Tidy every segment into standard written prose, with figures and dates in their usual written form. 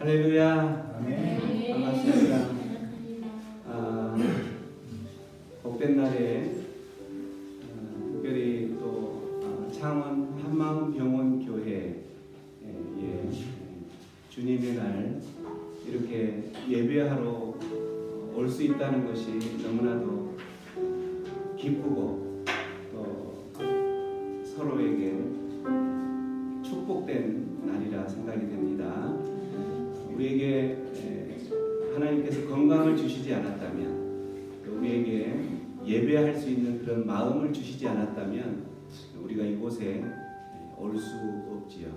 할렐루야. 아멘. 반갑습니다. 복된 날에 특별히 또 창원 한마음병원교회에 주님의 날 이렇게 예배하러 올 수 있다는 것이 너무나도 기쁘고 또 서로에게 축복된 날이라 생각이 됩니다. 우리에게 하나님께서 건강을 주시지 않았다면, 또 우리에게 예배할 수 있는 그런 마음을 주시지 않았다면 우리가 이곳에 올 수 없지요.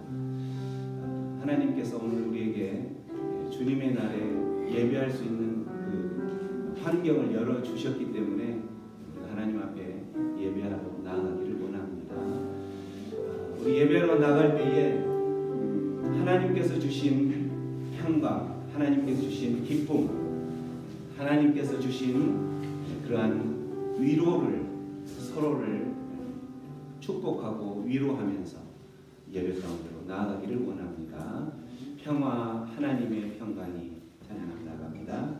하나님께서 오늘 우리에게 주님의 날에 예배할 수 있는 그 환경을 열어주셨기 때문에 하나님 앞에 예배하러 나아가기를 원합니다. 우리 예배하러 나갈 때에 하나님께서 주신 평강, 하나님께서 주신 기쁨, 하나님께서 주신 그러한 위로를 서로를 축복하고 위로하면서 예배 가운데로 나아가기를 원합니다. 평화, 하나님의 평강이 찬양합니다. 나갑니다.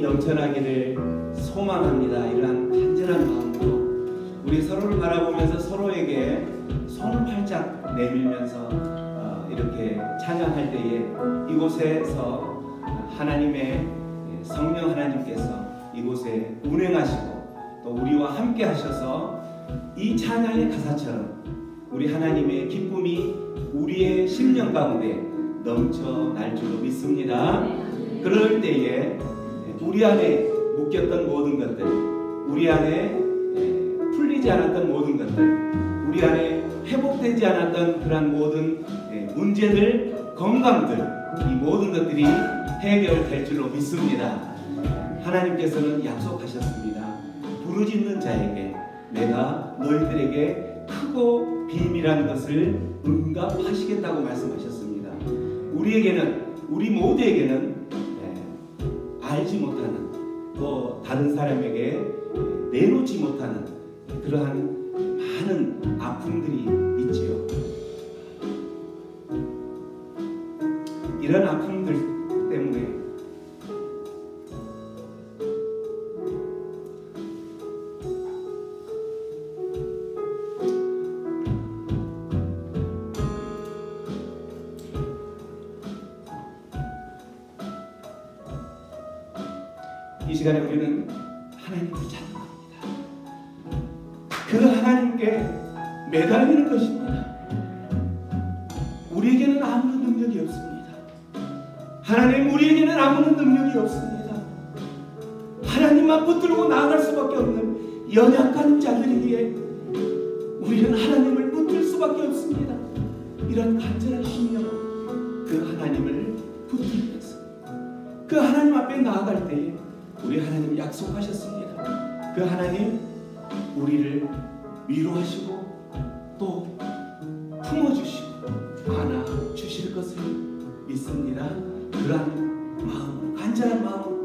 넘쳐나기를 소망합니다. 이러한 간절한 마음으로 우리 서로를 바라보면서 서로에게 손을 활짝 내밀면서 이렇게 찬양할 때에 이곳에서 하나님의 성령 하나님께서 이곳에 운행하시고 또 우리와 함께 하셔서 이 찬양의 가사처럼 우리 하나님의 기쁨이 우리의 심령 가운데 넘쳐날 줄로 믿습니다. 그럴 때에 우리 안에 묶였던 모든 것들, 우리 안에 풀리지 않았던 모든 것들, 우리 안에 회복되지 않았던 그런 모든 문제들, 건강들, 이 모든 것들이 해결될 줄로 믿습니다. 하나님께서는 약속하셨습니다. 부르짖는 자에게 내가 너희들에게 크고 비밀한 것을 응답하시겠다고 말씀하셨습니다. 우리에게는, 우리 모두에게는 알지 못하는, 또 다른 사람에게 내놓지 못하는 그러한 많은 아픔들이 있지요. 이런 아픔들 때문에 이 시간에 우리는 하나님을 찬양합니다. 그 하나님께 매달리는 것입니다. 우리에게는 아무런 능력이 없습니다. 하나님, 우리에게는 아무런 능력이 없습니다. 하나님만 붙들고 나아갈 수밖에 없는 연약한 자들이기에 우리는 하나님을 붙들 수밖에 없습니다. 이런 간절한 심령, 그 하나님을 붙들면서 그 하나님 앞에 나아갈 때에 우리 하나님 약속하셨습니다. 그 하나님 우리를 위로하시고 또 품어주시고 안아주실 것을 믿습니다. 그러한 마음으로, 간절한 마음으로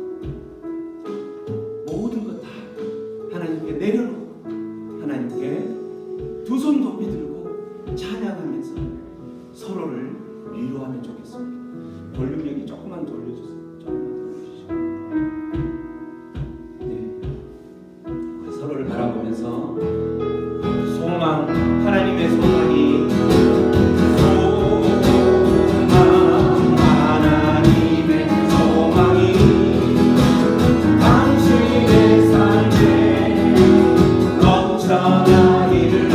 모든 것 다 하나님께 내려놓고 하나님께 두 손 높이 들고 찬양하면서 서로를 위로하면 좋겠습니다. 볼륨 여기 조금만 돌려주세요. 서로를 바라보면서 소망, 하나님의 소망이 하나님의 소망이 당신의 삶에 넘쳐나기를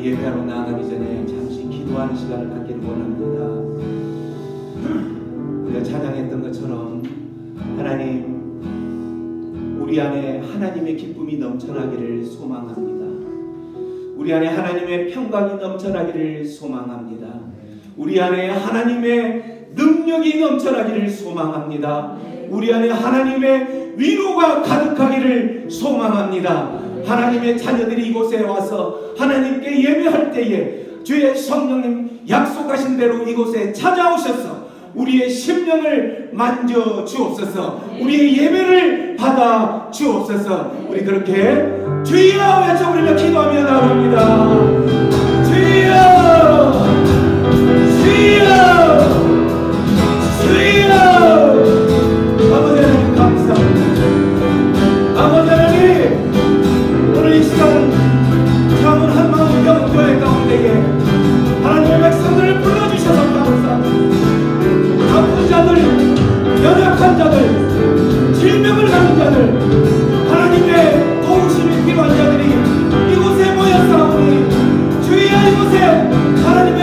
예배하러 나아가기 전에 잠시 기도하는 시간을 갖기를 원합니다. 우리가 찬양했던 것처럼 하나님, 우리 안에 하나님의 기쁨이 넘쳐나기를 소망합니다. 우리 안에 하나님의 평강이 넘쳐나기를 소망합니다. 우리 안에 하나님의 능력이 넘쳐나기를 소망합니다. 우리 안에 하나님의 위로가 가득하기를 소망합니다. 하나님의 자녀들이 이곳에 와서 하나님께 예배할 때에 주의 성령님 약속하신 대로 이곳에 찾아오셔서 우리의 심령을 만져 주옵소서. 우리의 예배를 받아 주옵소서. 우리 그렇게 주여 외쳐부리며 기도하며 나갑니다. 주여, 주여, 주여. 아버지 하나님 감사합니다. 아버지 하나님, 오늘 이 시간 참은 한마음 병교회 가운데에 하나님의 백성들을 불러주셔서 감사합니다. 아픈 자들, 연약한 자들, 질병을 가진 자들, 하나님의 도우심이 필요한 자들이 이곳에 모였사오니 주여 이곳에 하나님의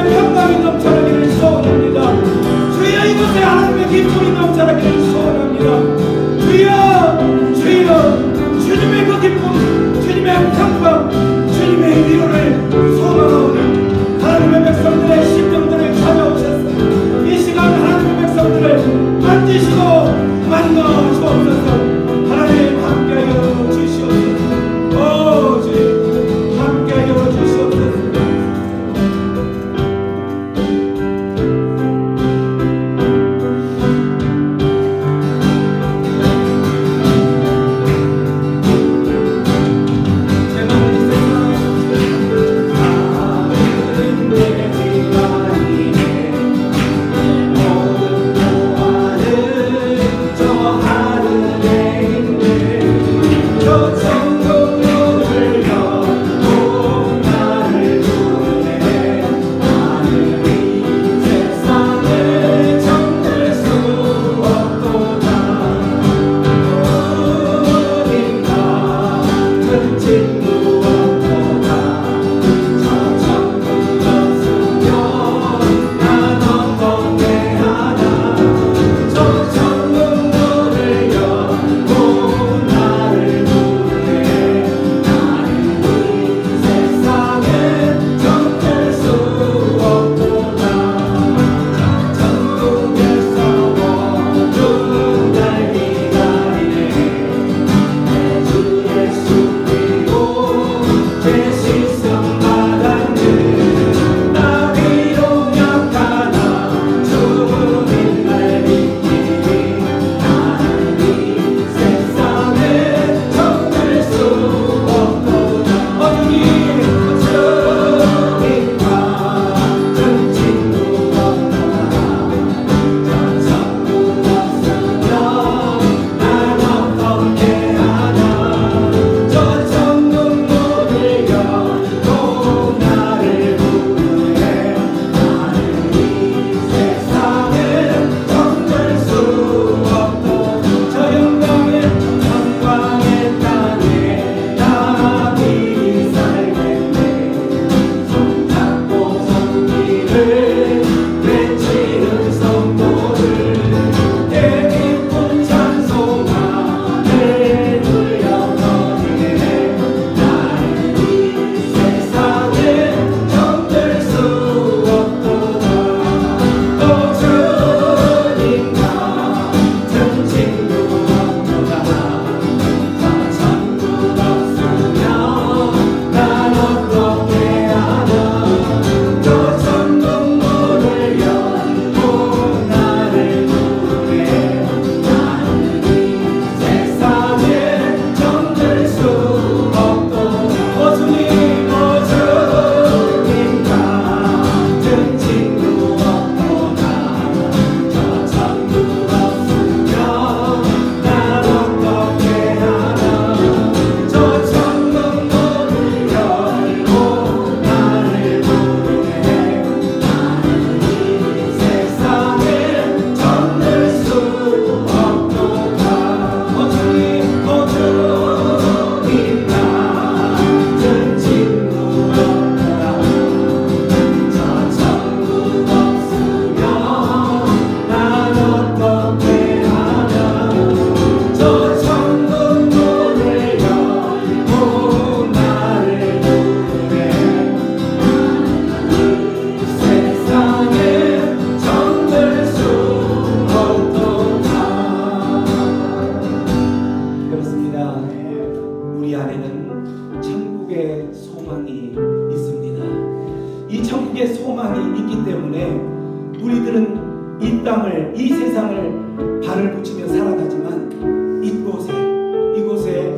우리들은 이 땅을, 이 세상을 발을 붙이며 살아가지만 이곳에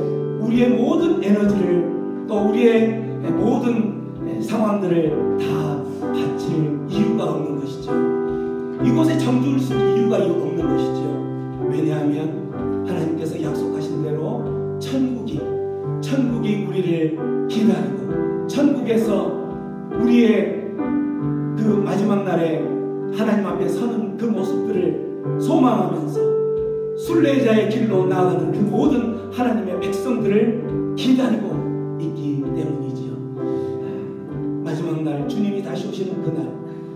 우리의 모든 에너지를 또 우리의 모든 상황들을 다 바칠 이유가 없는 것이죠. 이곳에 정주를 쓸 이유가 없는 것이죠. 왜냐하면 하나님께서 약속하신 대로 천국이 우리를 기다리고, 천국에서 우리의 그 마지막 날에 하나님 앞에 서는 그 모습들을 소망하면서 순례자의 길로 나아가는 그 모든 하나님의 백성들을 기다리고 있기 때문이지요. 마지막 날 주님이 다시 오시는 그날,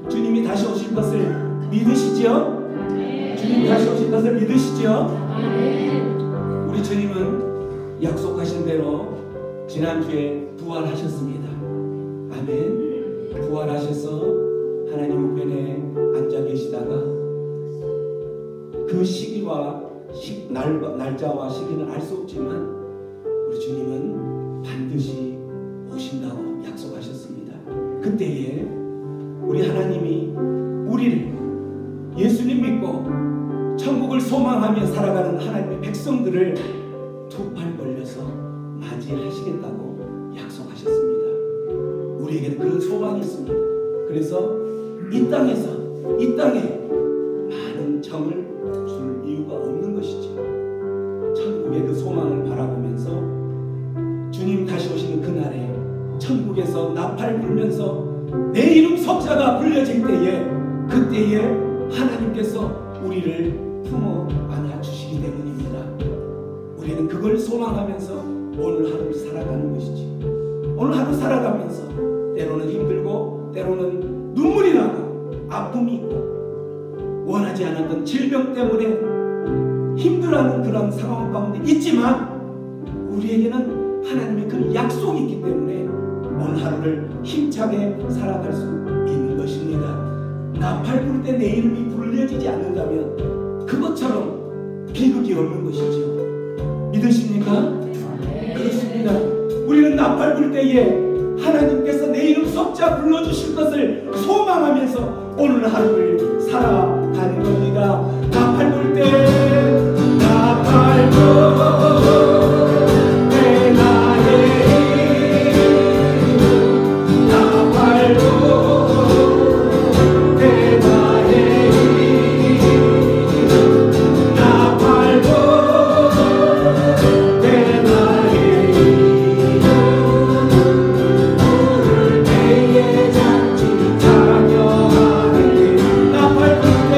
주님이 다시 오실 것을 믿으시죠? 주님이 다시 오실 것을 믿으시죠? 우리 주님은 약속하신 대로 지난주에 부활하셨습니다. 아멘. 부활하셔서 하나님 우편에 앉아 계시다가 그 시기와 날짜와 시기는 알 수 없지만 우리 주님은 반드시 오신다고 약속하셨습니다. 그때에 우리 하나님이 우리를 예수님 믿고 천국을 소망하며 살아가는 하나님의 백성들을 두 팔 벌려서 맞이하시겠다고 약속하셨습니다. 우리에게는 그런 소망이 있습니다. 그래서 이 땅에 많은 정을 줄 이유가 없는 것이죠. 천국의 그 소망을 바라보면서 주님 다시 오시는 그날에 천국에서 나팔 불면서 내 이름 석자가 불려질 때에, 그때에 하나님께서 우리를 품어 안아주시기 때문입니다. 우리는 그걸 소망하면서 오늘 하루를 살아가는 것이지. 오늘 하루 살아가면서 때로는 힘들고 때로는 눈물이 나고 아픔이 있고 원하지 않았던 질병 때문에 힘들어하는 그런 상황 가운데 있지만 우리에게는 하나님의 그 약속이 있기 때문에 오늘 하루를 힘차게 살아갈 수 있는 것입니다. 나팔 불 때 내 이름이 불려지지 않는다면 그것처럼 비극이 없는 것이죠. 믿으십니까? 그렇습니다. 우리는 나팔 불 때에 하나님께서 내 이름 석자 불러주실 것을 소망하면서 오늘 하루를 살아가는 겁니다. 나팔 불 때, 나팔 불 때 나의 이름, 나팔 불 때 나의 이름, 나팔 불 때 나의 이름, 부를 때에 잔치 찬양하리. 나팔 불 때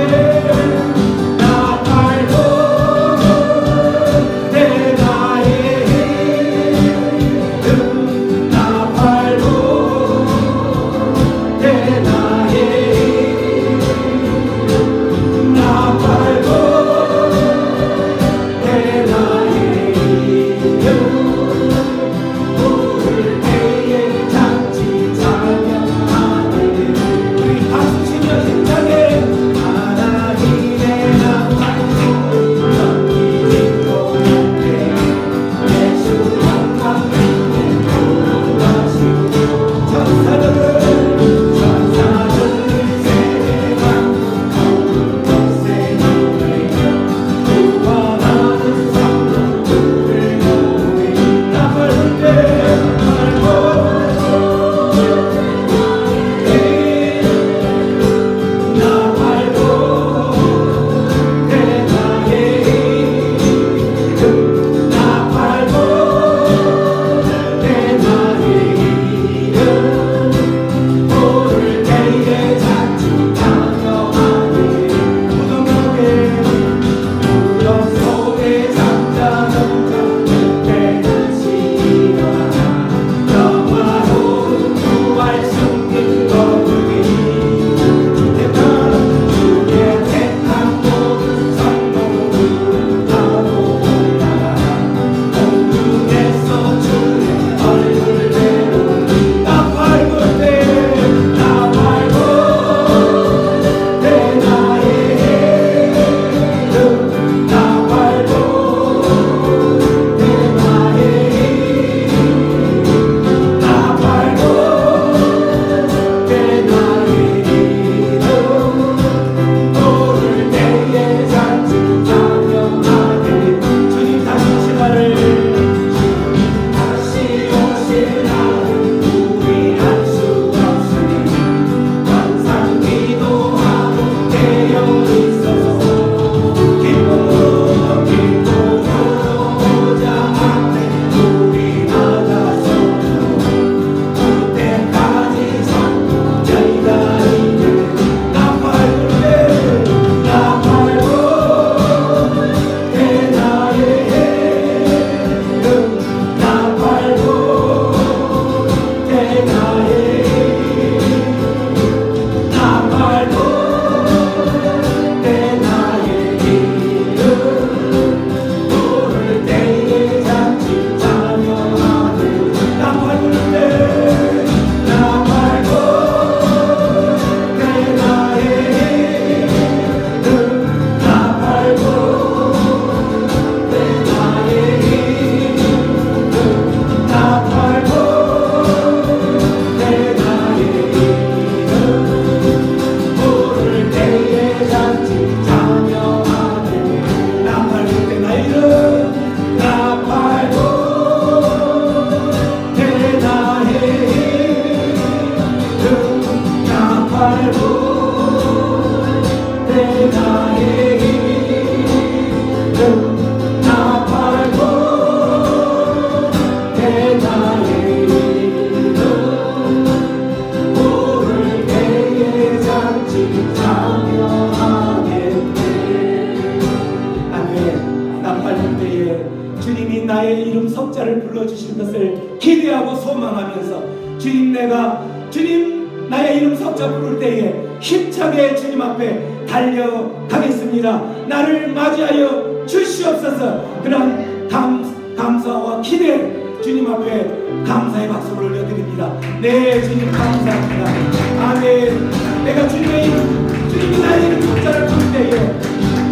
석자를 불러주실 것을 기대하고 소망하면서 주님 나의 이름 석자 부를 때에 힘차게 주님 앞에 달려가겠습니다. 나를 맞이하여 주시옵소서. 그런 감사와 기대 주님 앞에 감사의 박수를 올려드립니다. 네, 주님 감사합니다. 아멘. 내가 주님이 나의 이름 석자를 부를 때에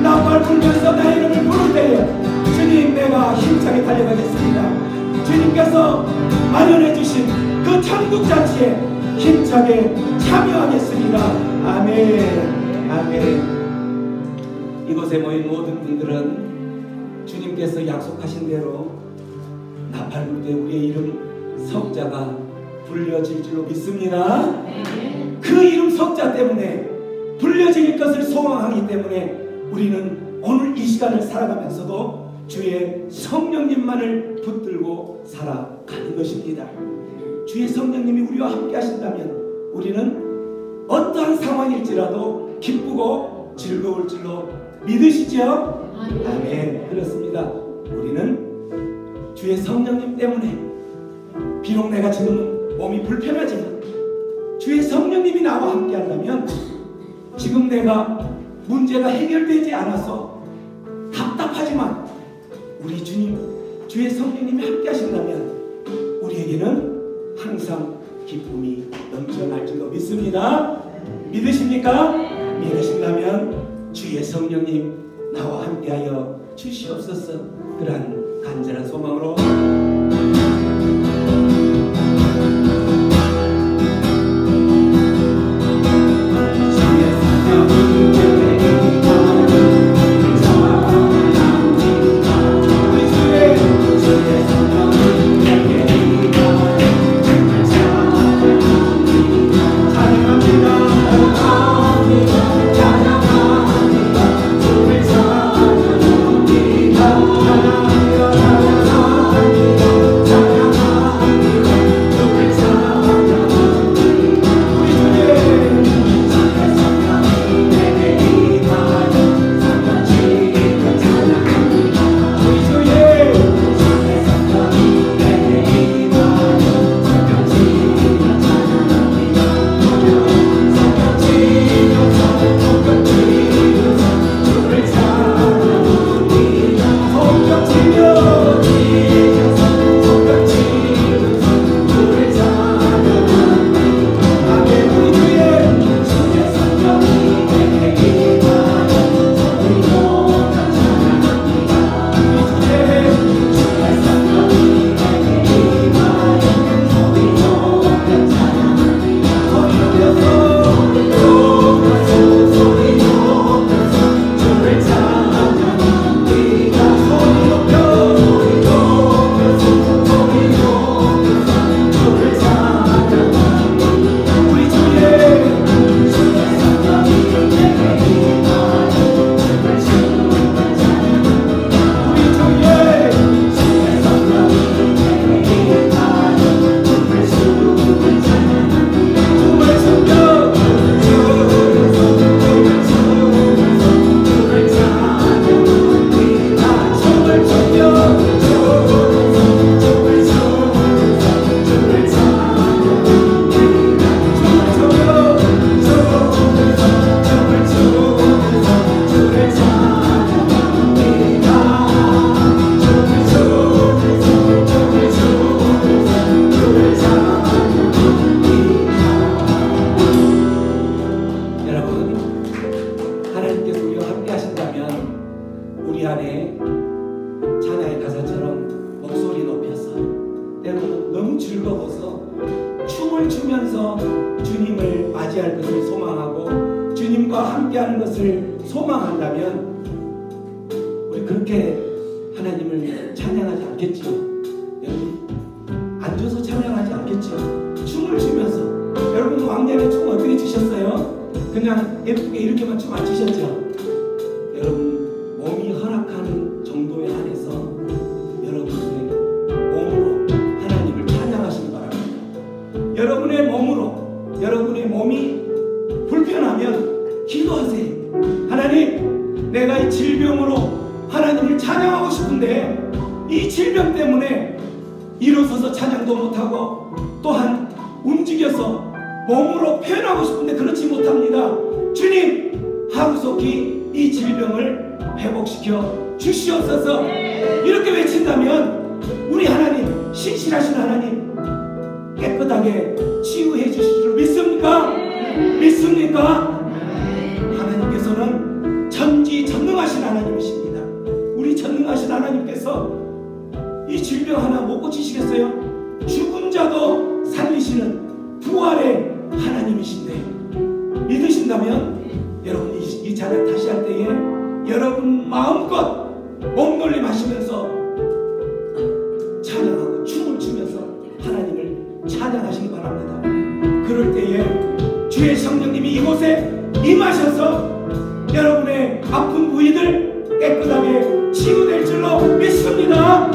나팔 불면서 나의 이름을 부를 때에 주님 내가 힘차게 달려가겠습니다. 주님께서 마련해 주신 그 천국 잔치에 힘차게 참여하겠습니다. 아멘. 아멘. 이곳에 모인 모든 분들은 주님께서 약속하신 대로 나팔 불 때 우리의 이름 석자가 불려질 줄로 믿습니다. 그 이름 석자 때문에 불려질 것을 소망하기 때문에 우리는 오늘 이 시간을 살아가면서도 주의 성령님만을 붙들고 살아가는 것입니다. 주의 성령님이 우리와 함께 하신다면 우리는 어떠한 상황일지라도 기쁘고 즐거울 줄로 믿으시죠? 아멘. 그렇습니다. 우리는 주의 성령님 때문에 비록 내가 지금은 몸이 불편하지만 주의 성령님이 나와 함께 한다면 지금 내가 문제가 해결되지 않아서 답답하지만 우리 주님, 주의 성령님이 함께 하신다면 우리에게는 항상 기쁨이 넘쳐날 줄로 믿습니다. 믿으십니까? 믿으신다면 주의 성령님 나와 함께하여 주시옵소서. 그러한 간절한 소망으로 여러분의 몸이 불편하면 기도하세요. 하나님, 내가 이 질병으로 하나님을 찬양하고 싶은데 이 질병 때문에 일어서서 찬양도 못하고 또한 움직여서 몸으로 표현하고 싶은데 그렇지 못합니다. 주님, 하루속히 이 질병을 회복시켜 주시옵소서. 이렇게 외친다면 우리 하나님, 신실하신 하나님 깨끗하게 치유해 주실 줄 믿습니까? 믿습니까? 하나님께서는 전지전능하신 하나님이십니다. 우리 전능하신 하나님께서 이 질병 하나 못 고치시겠어요? 죽은 자도 살리시는 부활의 하나님이신데 믿으신다면 여러분 이 찬양 다시 할 때에 여러분 마음껏 몸놀림 하시면서 찬양하고 춤을 추면서 하나님을 찬양하시기 바랍니다. 그럴 때에 주의 성령님이 이곳에 임하셔서 여러분의 아픈 부위들 깨끗하게 치유될 줄로 믿습니다.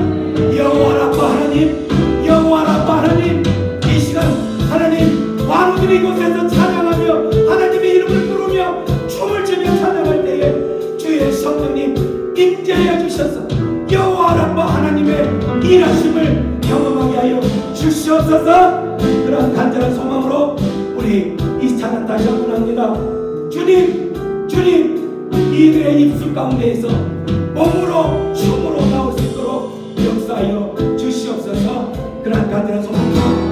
여호와 라파 하나님, 여호와 라파 하나님, 이 시간 하나님 만우들이 이곳에서 찬양하며 하나님의 이름을 부르며 춤을 추며 찬양할 때에 주의 성령님 임재하여 주셔서 여호와 라파 하나님의 일하심을 경험하게 하여 주시옵소서. 그러한 간절한 소망으로 우리 이 찬양 다시 한번 합니다. 주님, 주님, 이들의 입술 가운데에서 몸으로 춤으로 나올 수 있도록 역사하여 주시옵소서. 그러한 간절한 소망으로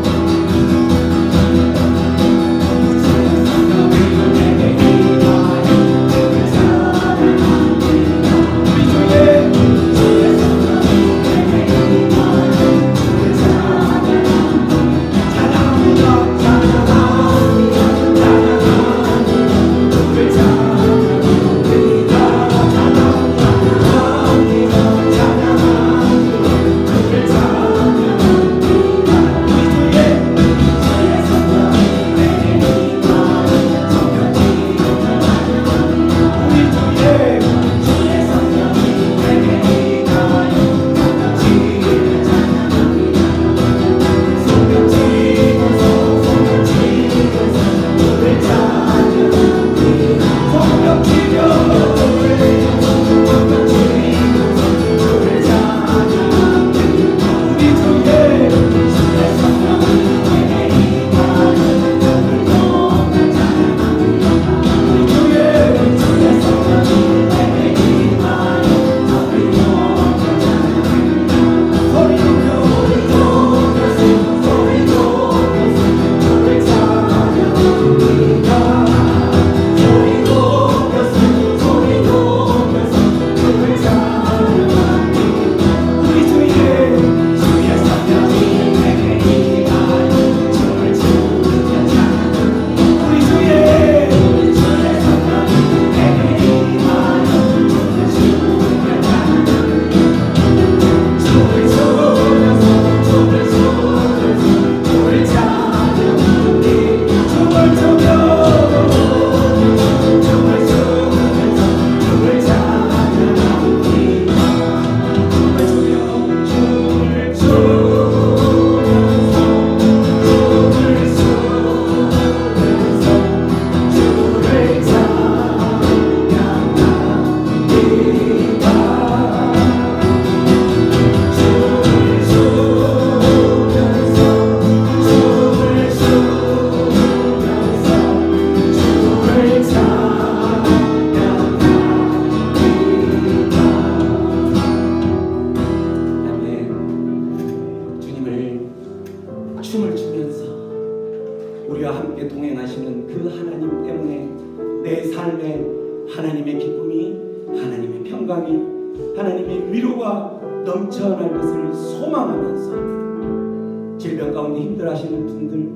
춤을 추면서 우리와 함께 동행하시는 그 하나님 때문에 내 삶에 하나님의 기쁨이, 하나님의 평강이, 하나님의 위로가 넘쳐날 것을 소망하면서 질병 가운데 힘들어하시는 분들,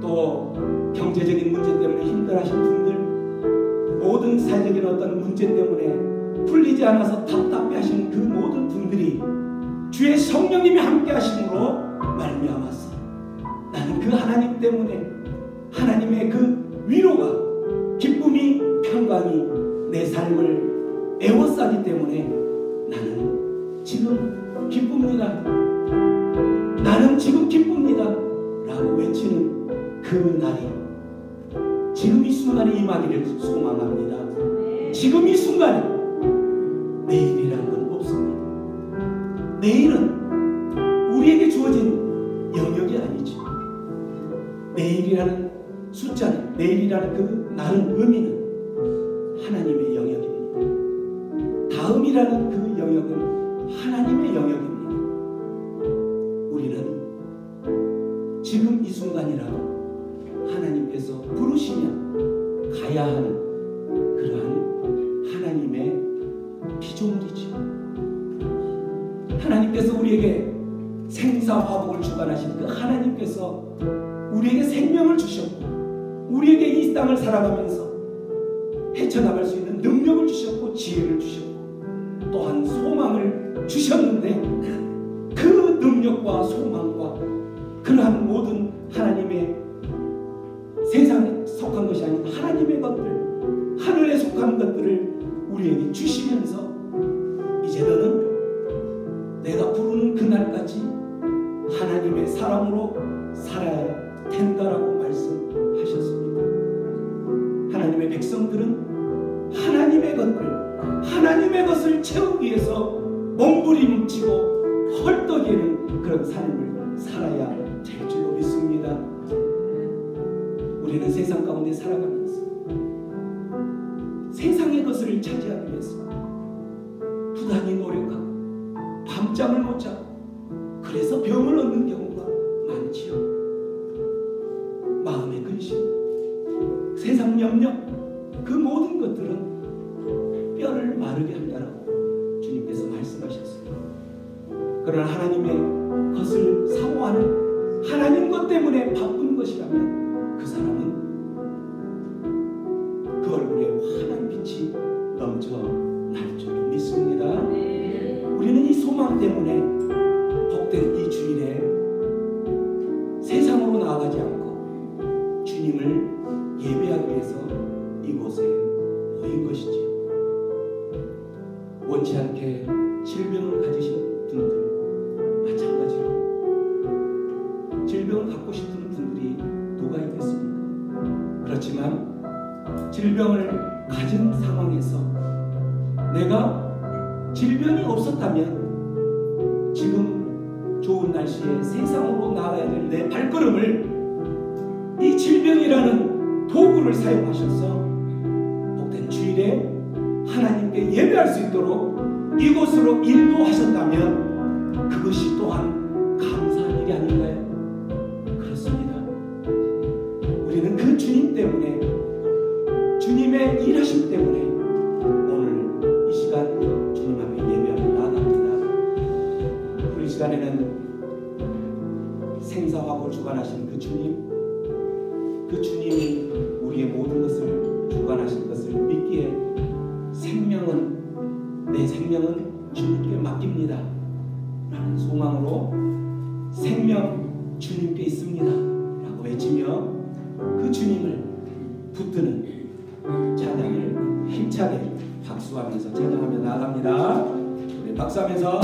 또 경제적인 문제 때문에 힘들어하시는 분들, 모든 사회적인 어떤 문제 때문에 풀리지 않아서 답답해하시는 그 모든 분들이 주의 성령님이 함께 하심으로 말미암아서 나는 그 하나님 때문에 하나님의 그 위로가, 기쁨이, 평강이 내 삶을 에워싸기 때문에 나는 지금 기쁩니다. 나는 지금 기쁩니다 라고 외치는 그 날이 지금 이 순간에 임하기를 소망합니다. 지금 이 순간에 내일이라는 건 없습니다. 내일은 우리에게 주어진 내일이라는 그 날은 의미는 하나님의 영역입니다. 다음이라는 그 영역은 하나님의 영역입니다. 우리는 지금 이 순간이라도 하나님께서 부르시면 가야 하는 그러한 하나님의 피조물이죠. 하나님께서 우리에게 생사화복을 주관하신 그 하나님께서 우리에게 생명을 주셨고 우리에게 이 땅을 살아가면서 헤쳐나갈 수 있는 능력을 주셨고 지혜를 주셨고 또한 소망을 주셨는데 그 능력과 소망과 그러한 모든 하나님의 세상에 속한 것이 아닌 하나님의 것들, 하늘에 속한 것들을 우리에게 주시면서 이제 너는 내가 부르는 그날까지 하나님의 사람으로 살아야 된다라고 말씀하셨습니다. 하나님의 백성들은 하나님의 것을 채우기 위해서 몸부림치고 헐떡이는 그런 삶을 살아야 될 줄로 믿습니다. 우리는 세상 가운데 살아가면서 세상의 것을 차지하기 위해서 부단히 노력하고 밤잠을 못 자고 그래서 병을 얻는 경우가 많지요. 마음의 근심, 세상 염려, 그 모든 것들은 뼈를 마르게 한다라고 주님께서 말씀하셨습니다. 그러나 하나님의 것을 사모하는 하나님 것 때문에 바쁜 것이라면 그 사람은 그 얼굴에 환한 빛이 넘쳐날 줄로 믿습니다. 우리는 이 소망 때문에 복된 이 주일에 세상으로 나아가지 않고 주님을 예배하기 위해서 이곳에 모인 것이지요. 원치 않게 질병을 가지신 분들 마찬가지로 질병을 갖고 싶은 분들이 누가 있겠습니까? 그렇지만 질병을 가진 상황에서 내가 질병이 없었다면 지금 좋은 날씨에 세상으로 나가야 될 내 발걸음을 이 질병이라는 도구를 사용하셔서 복된 주일에 하나님께 예배할 수 있도록 이곳으로 인도하셨다면 그것이 또한 감사한 일이 아닌가요? 그렇습니다. 우리는 그 주님 때문에 주님의 일하심 때문에 오늘 이 시간 주님 앞에 예배하며 나아갑니다. 우리 시간에는 생사화복을 주관하시는 그 주님이 우리의 모든 것을 주관하실 것을 믿기에 내 생명은 주님께 맡깁니다 라는 소망으로 생명 주님께 있습니다 라고 외치며 그 주님을 붙드는 찬양을 힘차게 박수하면서 찬양하며 나아갑니다. 우리 박수하면서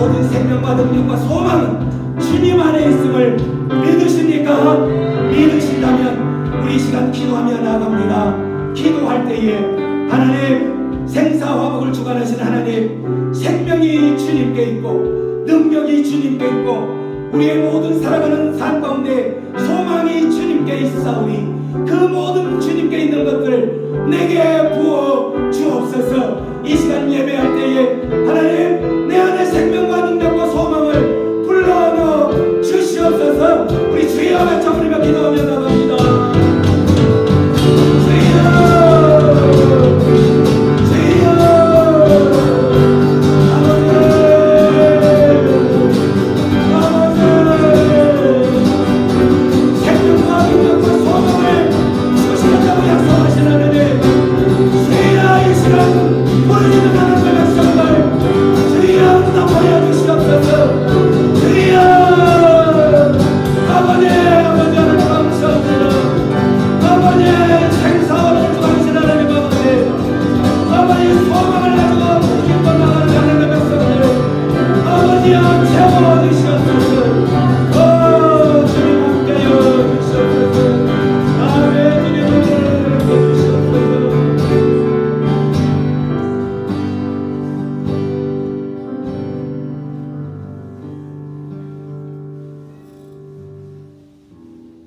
모든 생명과 능력과 소망은 주님 안에 있음을 믿으십니까? 믿으신다면 우리 이 시간 기도하며 나아갑니다. 기도할 때에 하나님 생사화복을 주관하신 하나님, 생명이 주님께 있고 능력이 주님께 있고 우리의 모든 살아가는 삶 가운데 소망이 주님께 있사오니 그 모든 주님께 있는 것들을 내게 부어 주옵소서. 이 시간 예배할 때에 하나님 내 안에 생명과 능력과 소망을 불러넣어 주시옵소서. 우리 주여 같이 부르며 기도하며 나갑니다.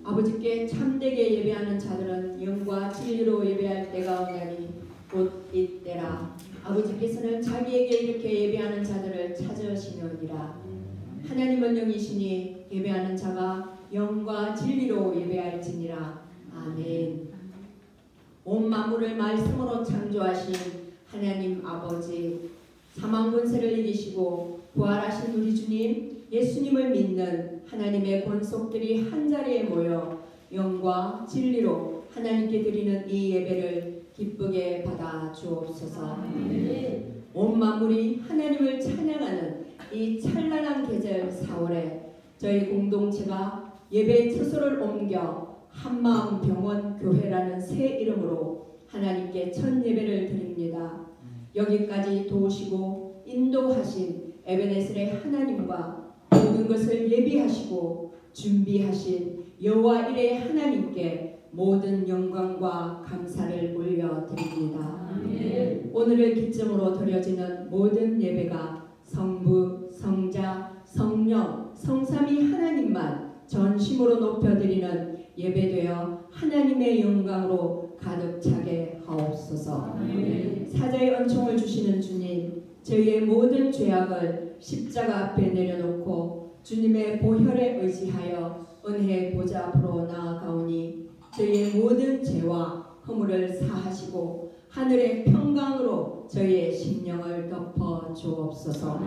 아버지께 참되게 예배하는 자들은 영과 진리로 예배할 때가 오나니 곧 이때라. 아버지께서는 자기에게 이렇게 예배하는 자들을 찾으시느니라. 하나님은 영이시니 예배하는 자가 영과 진리로 예배할지니라. 아멘. 온 만물을 말씀으로 창조하신 하나님 아버지, 사망 권세를 이기시고 부활하신 우리 주님 예수님을 믿는 하나님의 권속들이 한자리에 모여 영과 진리로 하나님께 드리는 이 예배를 기쁘게 받아 주옵소서. 온 만물이 하나님을 찬양하는 이 찬란한 계절 4월에 저희 공동체가 예배 처소를 옮겨 한마음 병원 교회라는 새 이름으로 하나님께 첫 예배를 드립니다. 여기까지 도우시고 인도하신 에베네셀의 하나님과 모든 것을 예비하시고 준비하신 여호와 일의 하나님께 모든 영광과 감사를 올려드립니다. 오늘을 기점으로 드려지는 모든 예배가 성부, 성자, 성령, 성삼위 하나님만 전심으로 높여드리는 예배되어 하나님의 영광으로 가득 차게 하옵소서. 사자의 은총을 주시는 주님, 저희의 모든 죄악을 십자가 앞에 내려놓고 주님의 보혈에 의지하여 은혜의 보좌 앞으로 나아가오니 저희의 모든 죄와 허물을 사하시고 하늘의 평강으로 저희의 심령을 덮어 주옵소서.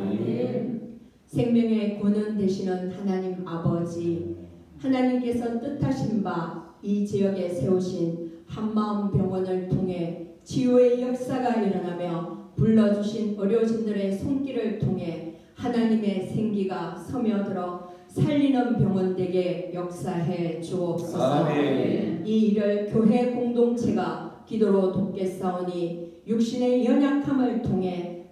생명의 권원 되시는 하나님 아버지, 하나님께서 뜻하신 바 이 지역에 세우신 한마음 병원을 통해 치유의 역사가 일어나며 불러주신 의료진들의 손길을 통해 하나님의 생기가 스며들어 살리는 병원 되게 역사해 주옵소서. 이 일을 교회 공동체가 기도로 돕겠사오니 육신의 연약함을 통해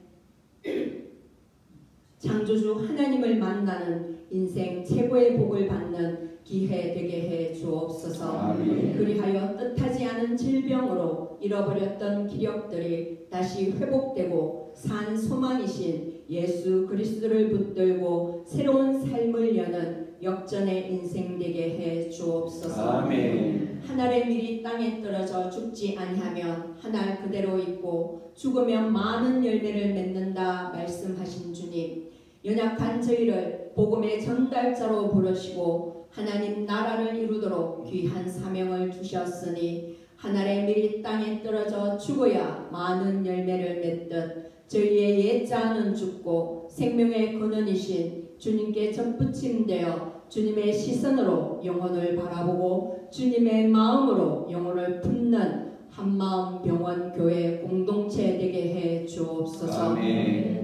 창조주 하나님을 만나는 인생 최고의 복을 받는 기회 되게 해 주옵소서. 그리하여 뜻하지 않은 질병으로 잃어버렸던 기력들이 다시 회복되고 산 소망이신 예수 그리스도를 붙들고 새로운 삶을 여는 역전의 인생 되게 해 주옵소서. 하늘의 밀이 땅에 떨어져 죽지 아니하면 하늘 그대로 있고 죽으면 많은 열매를 맺는다 말씀하신 주님, 연약한 저희를 복음의 전달자로 부르시고 하나님 나라를 이루도록 귀한 사명을 주셨으니 하늘의 밀이 땅에 떨어져 죽어야 많은 열매를 맺듯 저희의 옛자는 죽고 생명의 근원이신 주님께 접붙임되어 주님의 시선으로 영혼을 바라보고 주님의 마음으로 영혼을 품는 한마음 병원 교회 공동체 되게 해 주옵소서.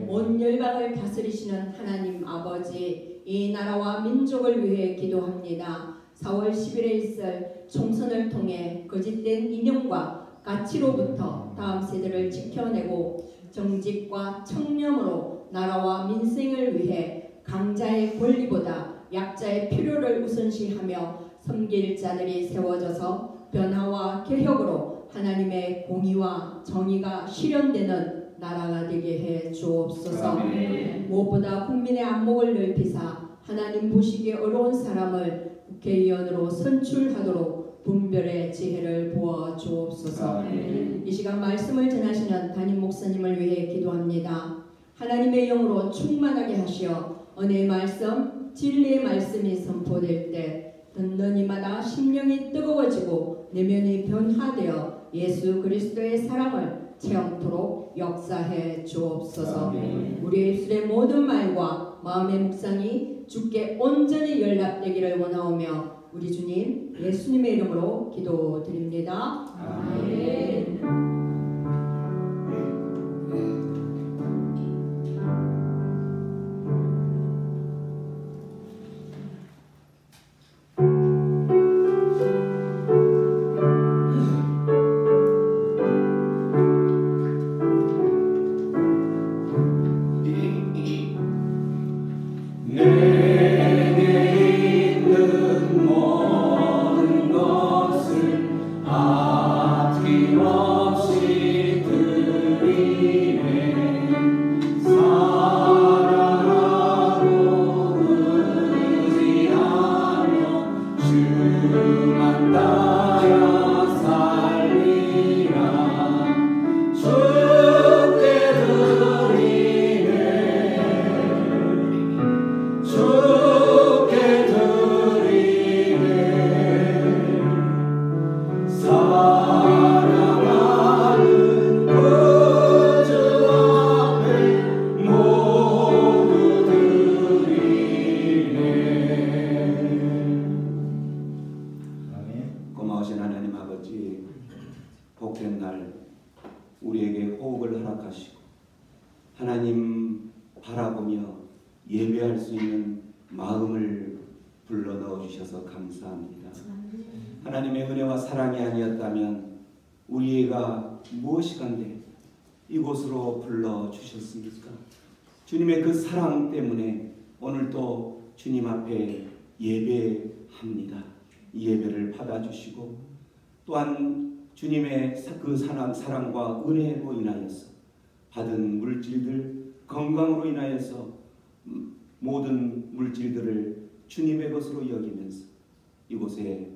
온 열방을 다스리시는 하나님 아버지, 이 나라와 민족을 위해 기도합니다. 4월 10일에 있을 총선을 통해 거짓된 이념과 가치로부터 다음 세대를 지켜내고 정직과 청렴으로 나라와 민생을 위해 강자의 권리보다 약자의 필요를 우선시하며 섬길 자들이 세워져서 변화와 개혁으로 하나님의 공의와 정의가 실현되는 나라가 되게 해 주옵소서. 무엇보다 국민의 안목을 넓히사 하나님 보시기에 어려운 사람을 국회의원으로 선출하도록 분별의 지혜를 부어 주옵소서. 이 시간 말씀을 전하시는 담임 목사님을 위해 기도합니다. 하나님의 영으로 충만하게 하시어 은혜의 말씀, 진리의 말씀이 선포될 때 듣는 이마다 심령이 뜨거워지고 내면이 변화되어 예수 그리스도의 사랑을 체험토록 역사해 주옵소서. 우리의 입술의 모든 말과 마음의 묵상이 주께 온전히 연락되기를 원하오며 우리 주님 예수님의 이름으로 기도드립니다. 아멘. 우리에게 호흡을 허락하시고 하나님 바라보며 예배할 수 있는 마음을 불러 넣어주셔서 감사합니다. 하나님의 은혜와 사랑이 아니었다면 우리가 무엇이간데 이곳으로 불러주셨습니까? 주님의 그 사랑 때문에 오늘도 주님 앞에 예배합니다. 이 예배를 받아주시고 또한 주님의 그 사랑과 은혜로 인하여서 받은 물질들, 건강으로 인하여서 모든 물질들을 주님의 것으로 여기면서 이곳에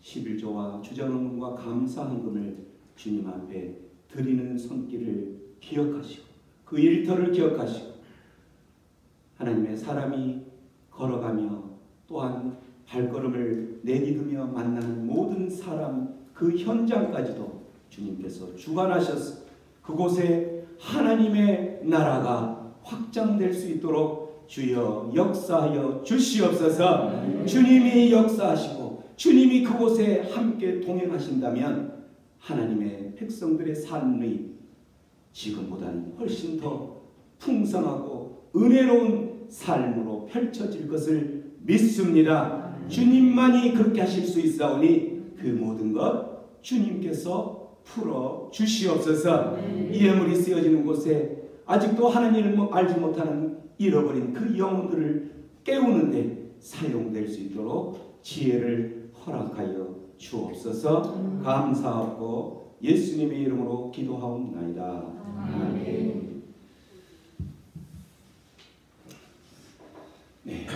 11조와 주전헌금과 감사헌금을 주님 앞에 드리는 손길을 기억하시고 그 일터를 기억하시고 하나님의 사람이 걸어가며 또한 발걸음을 내디디며 만나는 모든 사람 그 현장까지도 주님께서 주관하셔서 그곳에 하나님의 나라가 확장될 수 있도록 주여 역사하여 주시옵소서. 주님이 역사하시고 주님이 그곳에 함께 동행하신다면 하나님의 백성들의 삶이 지금보다는 훨씬 더 풍성하고 은혜로운 삶으로 펼쳐질 것을 믿습니다. 주님만이 그렇게 하실 수 있사오니 그 모든 것 주님께서 풀어 주시옵소서. 이 예물이 쓰여지는 곳에 아직도 하나님을 알지 못하는 잃어버린 그 영혼들을 깨우는데 사용될 수 있도록 지혜를 허락하여 주옵소서. 감사하고 예수님의 이름으로 기도하옵나이다. 아멘. 네,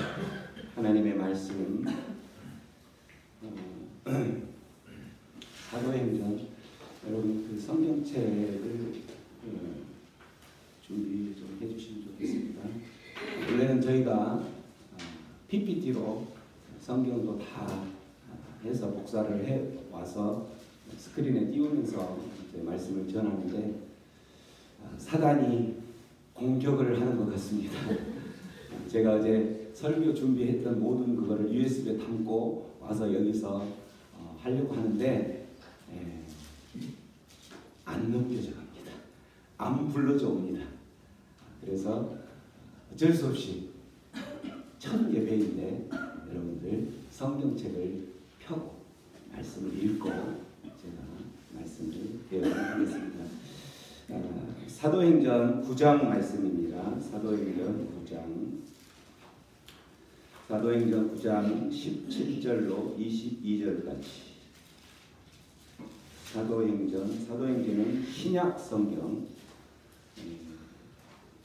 하나님의 말씀 사도행전 여러분 그 성경책을 준비 좀 해주시면 좋겠습니다. 원래는 저희가 PPT로 성경도 다 해서 복사를 해 와서 스크린에 띄우면서 이제 말씀을 전하는데 사단이 공격을 하는 것 같습니다. 제가 어제 설교 준비했던 모든 그거를 USB에 담고 와서 여기서 하려고 하는데 안 넘겨져 갑니다. 안 불러져 옵니다. 그래서 어쩔 수 없이 첫 예배인데 여러분들 성경책을 펴고 말씀을 읽고 제가 말씀을 배워보겠습니다. 사도행전 9장 말씀입니다. 사도행전 9장 사도행전 9장 17절로 22절까지. 사도행전은 신약 성경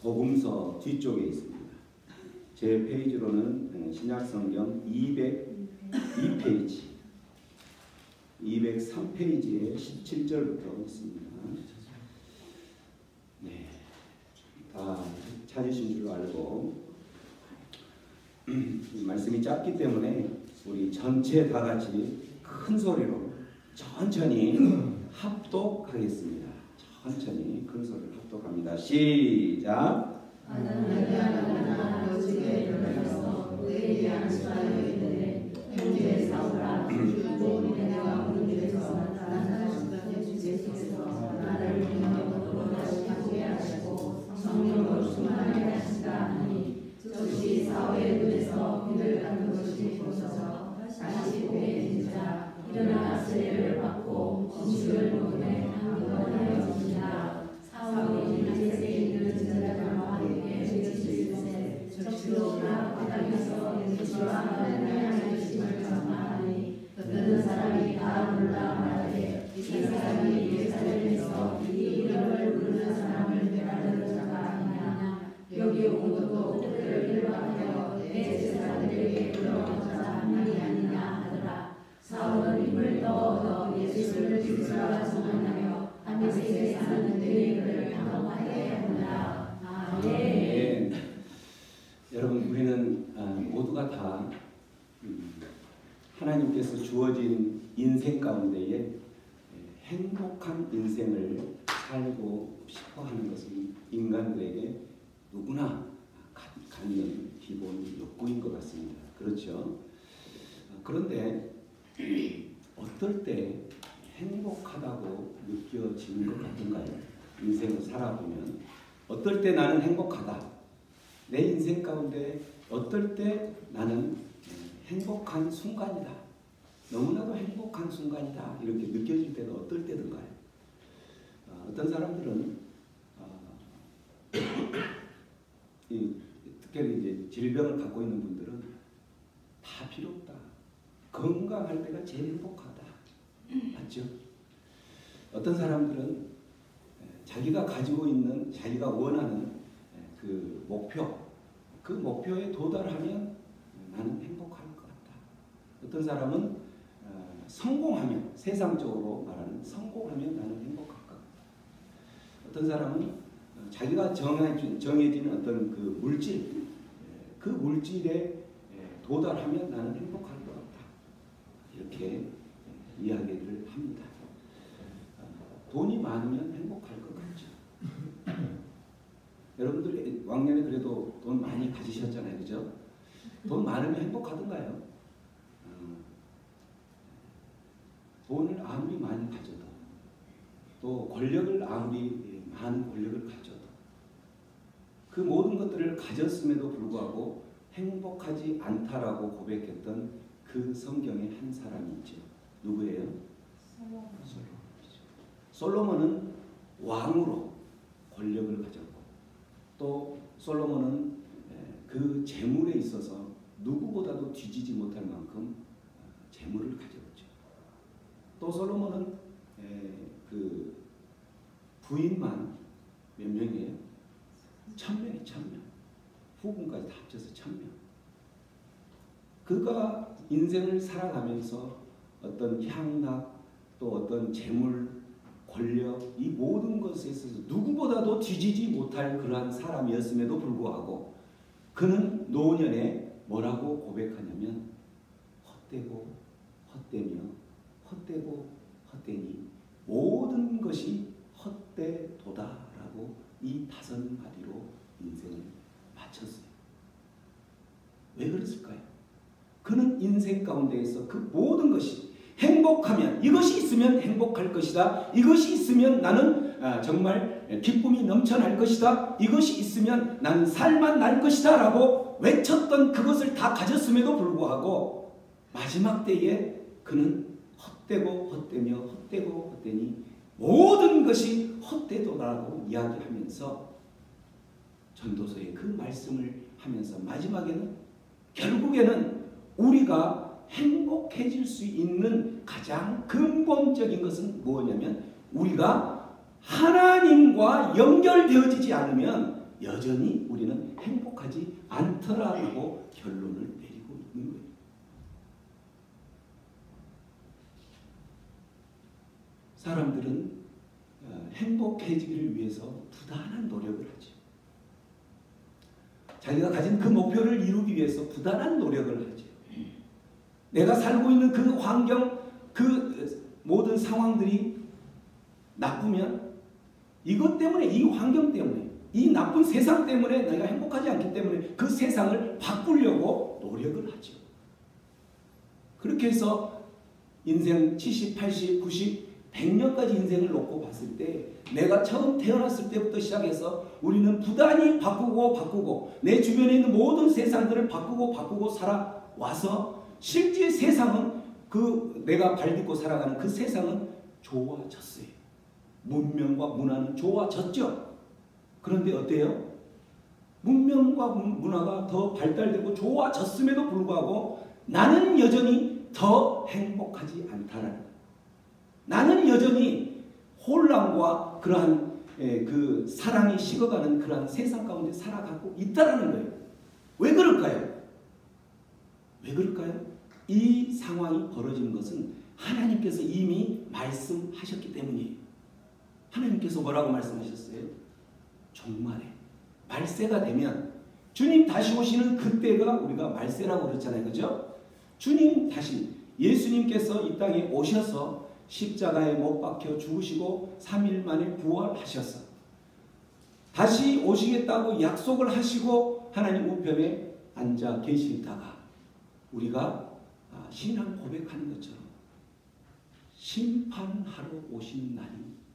복음서 뒤쪽에 있습니다. 제 페이지로는 신약 성경 202페이지, 203페이지에 17절부터 있습니다. 네, 다 찾으신 줄 알고 말씀이 짧기 때문에 우리 전체 다 같이 큰 소리로 천천히 합독하겠습니다. 천천히 큰 소리로 합독합니다. 시작. 일어나 세례를 받고 공식을 보내 한국에 오신다. 사울이 바리새인들 제자들과 함께 외치시되 적시로나 바닥에서 예수와 하나님의 말씀을 전하니 듣는 사람이 다 놀라 말하되 이 사람이 예루살렘에서 이 이름을 부르는 사람을 배라는 자가 아니냐. 여기 온 것도 그들을 일반하여 내 제자들에게 그러고자 한 일이 아니냐 하더라. 사울은 힘을 더어 예수를 죽이라 소문하여 다메섹에 사는 그들을 당하게 하느라. 아멘. 여러분, 우리는 모두가 다 하나님께서 주어진 인생 가운데에 행복한 인생을 살고 싶어하는 것은 인간들에게 누구나 갖는 기본 욕구인 것 같습니다. 그렇죠? 그런데 어떨 때 행복하다고 느껴지는 것 같은가요? 인생을 살아보면 어떨 때 나는 행복하다. 내 인생 가운데 어떨 때 나는 행복한 순간이다. 너무나도 행복한 순간이다. 이렇게 느껴질 때가 어떨 때든가요? 어떤 사람들은 특별히 이제 질병을 갖고 있는 분들은 다 필요 없다. 건강할 때가 제일 행복하다. 맞죠? 어떤 사람들은 자기가 가지고 있는, 자기가 원하는 그 목표, 그 목표에 도달하면 나는 행복할 것 같다. 어떤 사람은 성공하면, 세상적으로 말하는 성공하면 나는 행복할 것 같다. 어떤 사람은 자기가 정해진 어떤 그 물질, 그 물질에 도달하면 나는 행복할 것 같다. 이렇게 이야기를 합니다. 돈이 많으면 행복할 것 같죠. 여러분들 왕년에 그래도 돈 많이 가지셨잖아요. 그죠? 돈 많으면 행복하던가요? 돈을 아무리 많이 가져도, 또 권력을 아무리 많은 권력을 가져도, 그 모든 것들을 가졌음에도 불구하고 행복하지 않다라고 고백했던 그 성경의 한 사람이 있죠. 누구예요? 솔로몬은 왕으로 권력을 가졌고, 또 솔로몬은 그 재물에 있어서 누구보다도 뒤지지 못할 만큼 재물을 가졌죠. 또 솔로몬은 그 부인만 몇 명이에요? 1000명이 1000명. 후궁까지 다 합쳐서 1000명. 그가 인생을 살아가면서 어떤 향락, 또 어떤 재물, 권력, 이 모든 것에 있어서 누구보다도 뒤지지 못할 그러한 사람이었음에도 불구하고 그는 노년에 뭐라고 고백하냐면 헛되고 헛되며 헛되고 헛되니 모든 것이 헛되도다라고 이 5마디로 인생을 마쳤어요. 왜 그랬을까요? 그는 인생 가운데에서 그 모든 것이 행복하면, 이것이 있으면 행복할 것이다. 이것이 있으면 나는 정말 기쁨이 넘쳐날 것이다. 이것이 있으면 나는 살만 날 것이다 라고 외쳤던 그것을 다 가졌음에도 불구하고 마지막 때에 그는 헛되고 헛되며 헛되고 헛되니 모든 것이 헛되도다라고 이야기하면서 전도서에 그 말씀을 하면서 마지막에는 결국에는 우리가 행복해질 수 있는 가장 근본적인 것은 뭐냐면 우리가 하나님과 연결되어지지 않으면 여전히 우리는 행복하지 않더라라고 결론을 내리고 있는 거예요. 사람들은 행복해지기를 위해서 부단한 노력을 하죠. 자기가 가진 그 목표를 이루기 위해서 부단한 노력을 하죠. 내가 살고 있는 그 환경, 그 모든 상황들이 나쁘면 이것 때문에, 이 환경 때문에, 이 나쁜 세상 때문에 내가 행복하지 않기 때문에 그 세상을 바꾸려고 노력을 하죠. 그렇게 해서 인생 70, 80, 90, 100년까지 인생을 놓고 봤을 때 내가 처음 태어났을 때부터 시작해서 우리는 부단히 바꾸고 내 주변에 있는 모든 세상들을 바꾸고 살아와서 실제 세상은 그 내가 발딛고 살아가는 그 세상은 좋아졌어요. 문명과 문화는 좋아졌죠. 그런데 어때요? 문명과 문화가 더 발달되고 좋아졌음에도 불구하고 나는 여전히 더 행복하지 않다라는 거예요. 나는 여전히 혼란과 그러한 그 사랑이 식어가는 그러한 세상 가운데 살아가고 있다라는 거예요. 왜 그럴까요? 왜 그럴까요? 이 상황이 벌어지는 것은 하나님께서 이미 말씀하셨기 때문이에요. 하나님께서 뭐라고 말씀하셨어요? 종말에 말세가 되면 주님 다시 오시는 그때가 우리가 말세라고 그랬잖아요. 그죠? 주님 다시 예수님께서 이 땅에 오셔서 십자가에 못 박혀 죽으시고 3일 만에 부활하셔서 다시 오시겠다고 약속을 하시고 하나님 우편에 앉아 계시다가 우리가 신앙 고백하는 것처럼 심판하러 오시는 날이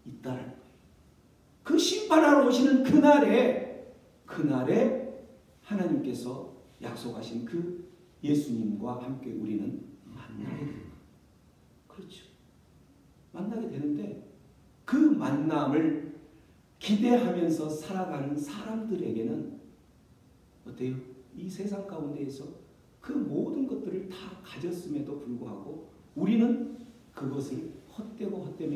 있다는 거예요. 그 심판하러 오시는 그날에 하나님께서 약속하신 그 예수님과 함께 우리는 만나게 됩니다. 그렇죠. 만나게 되는데 그 만남을 기대하면서 살아가는 사람들에게는 어때요? 이 세상 가운데에서 그 모든 것들을 다 가졌음에도 불구하고 우리는 그것을 헛되니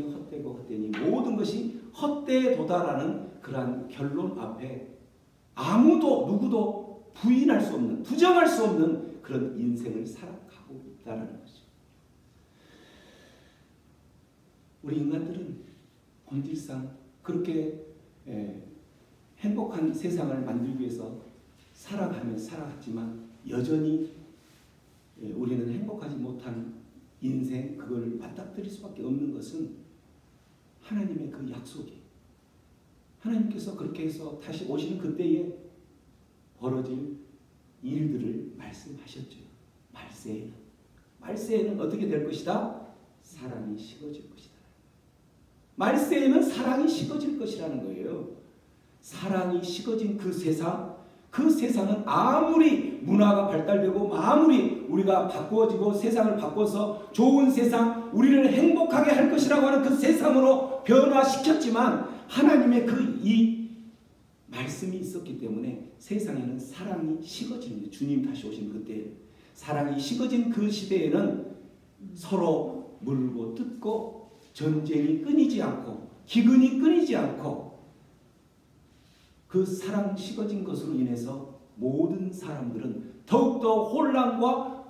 모든 것이 헛되에 도달하는 그러한 결론 앞에 아무도 누구도 부인할 수 없는, 부정할 수 없는 그런 인생을 살아가고 있다는 거죠. 우리 인간들은 본질상 그렇게 행복한 세상을 만들기 위해서 살아갔지만 여전히 우리는 행복하지 못한 인생, 그걸 맞닥뜨릴 수밖에 없는 것은 하나님의 그 약속이, 하나님께서 그렇게 해서 다시 오시는 그때에 벌어질 일들을 말씀하셨죠. 말세에는 어떻게 될 것이다? 사랑이 식어질 것이다. 말세에는 사랑이 식어질 것이라는 거예요. 사랑이 식어진 그 세상은 아무리 문화가 발달되고 아무리 우리가 바꾸어지고 세상을 바꿔서 좋은 세상, 우리를 행복하게 할 것이라고 하는 그 세상으로 변화시켰지만 하나님의 이 말씀이 있었기 때문에 세상에는 사랑이 식어지는 거예요. 주님 다시 오신 그때 사랑이 식어진 그 시대에는 서로 물고 뜯고 전쟁이 끊이지 않고 기근이 끊이지 않고 그 사랑 식어진 것으로 인해서 모든 사람들은 더욱더 혼란과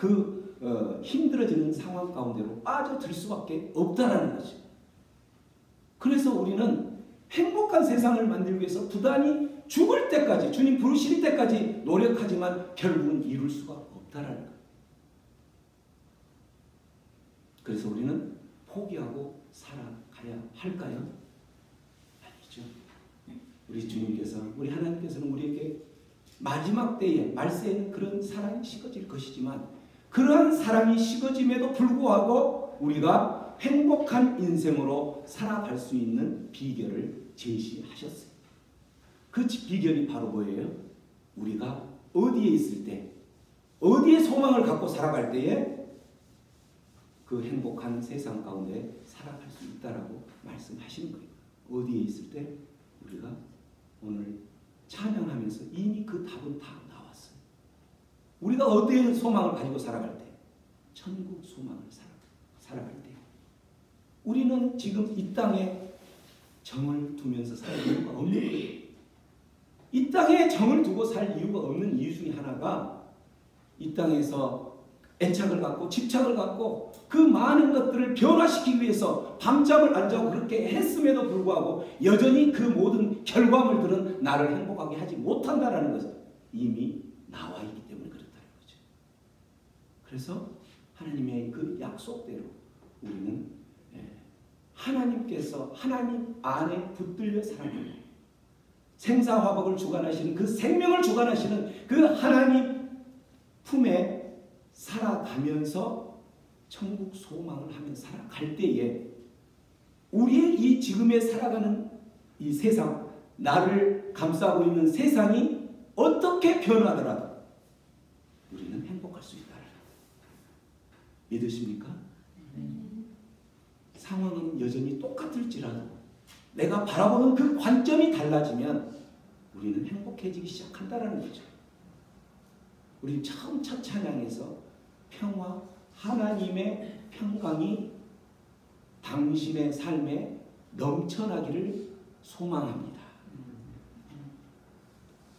힘들어지는 상황 가운데로 빠져들 수밖에 없다라는 거죠. 그래서 우리는 행복한 세상을 만들기 위해서 부단히 죽을 때까지, 주님 부르실 때까지 노력하지만 결국은 이룰 수가 없다라는 거예요. 그래서 우리는 포기하고 살아가야 할까요? 아니죠. 우리 주님께서, 우리 하나님께서는 우리에게 마지막 때에 말세에는 그런 사랑이 식어질 것이지만 그러한 사랑이 식어짐에도 불구하고 우리가 행복한 인생으로 살아갈 수 있는 비결을 제시하셨어요. 그 비결이 바로 뭐예요? 우리가 어디에 있을 때, 어디에 소망을 갖고 살아갈 때에 그 행복한 세상 가운데 살아갈 수 있다라고 말씀하시는 거예요. 어디에 있을 때 우리가 오늘 찬양하면서 이미 그 답은 다 나왔어요. 우리가 어디에 소망을 가지고 살아갈 때? 천국 소망을 살아갈 때. 우리는 지금 이 땅에 정을 두면서 살 이유가 없는 거예요. 이 땅에 정을 두고 살 이유가 없는 이유 중에 하나가 이 땅에서 애착을 갖고 집착을 갖고 그 많은 것들을 변화시키기 위해서 밤잠을 안 자고 그렇게 했음에도 불구하고 여전히 그 모든 결과물들은 나를 행복하게 하지 못한다는 것은 이미 나와 있기 때문에 그렇다는 거죠. 그래서 하나님의 그 약속대로 우리는 하나님께서 하나님 안에 붙들려 살아가는 생사화복을 주관하시는 그 생명을 주관하시는 그 하나님 품에 살아가면서 천국 소망을 하며 살아갈 때에 우리의 이 지금에 살아가는 이 세상, 나를 감싸고 있는 세상이 어떻게 변하더라도 우리는 행복할 수 있다. 믿으십니까? 상황은 여전히 똑같을지라도 내가 바라보는 그 관점이 달라지면 우리는 행복해지기 시작한다는 거죠. 우리 처음 첫 찬양에서 평화, 하나님의 평강이 당신의 삶에 넘쳐나기를 소망합니다.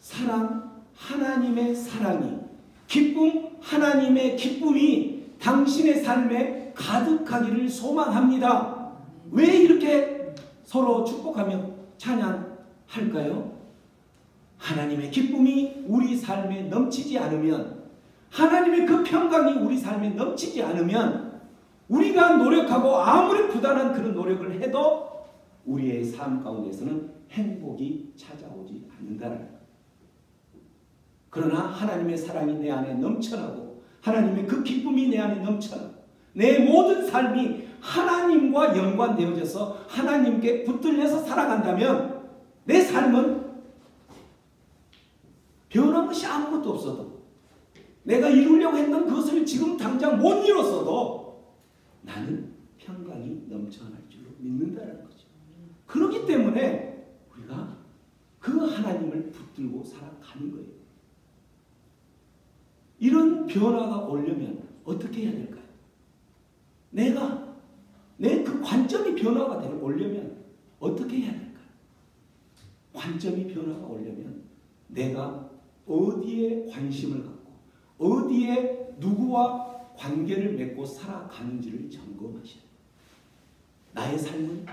사랑, 하나님의 사랑이, 기쁨, 하나님의 기쁨이 당신의 삶에 가득하기를 소망합니다. 왜 이렇게 서로 축복하며 찬양할까요? 하나님의 기쁨이 우리 삶에 넘치지 않으면, 하나님의 그 평강이 우리 삶에 넘치지 않으면 우리가 노력하고 아무리 부단한 그런 노력을 해도 우리의 삶 가운데서는 행복이 찾아오지 않는다는 것. 그러나 하나님의 사랑이 내 안에 넘쳐나고 하나님의 그 기쁨이 내 안에 넘쳐나고 내 모든 삶이 하나님과 연관되어져서 하나님께 붙들려서 살아간다면 내 삶은 변한 것이 아무것도 없어도, 내가 이루려고 했던 그것을 지금 당장 못 이뤘어도 나는 평강이 넘쳐날 줄로 믿는다는 거죠. 그렇기 때문에 우리가 그 하나님을 붙들고 살아가는 거예요. 이런 변화가 오려면 어떻게 해야 될까요? 내 그 관점이 변화가 오려면 어떻게 해야 될까요? 관점이 변화가 오려면 내가 어디에 관심을 갖고 어디에 누구와 관계를 맺고 살아가는지를 점검하셔야 돼요. 나의 삶은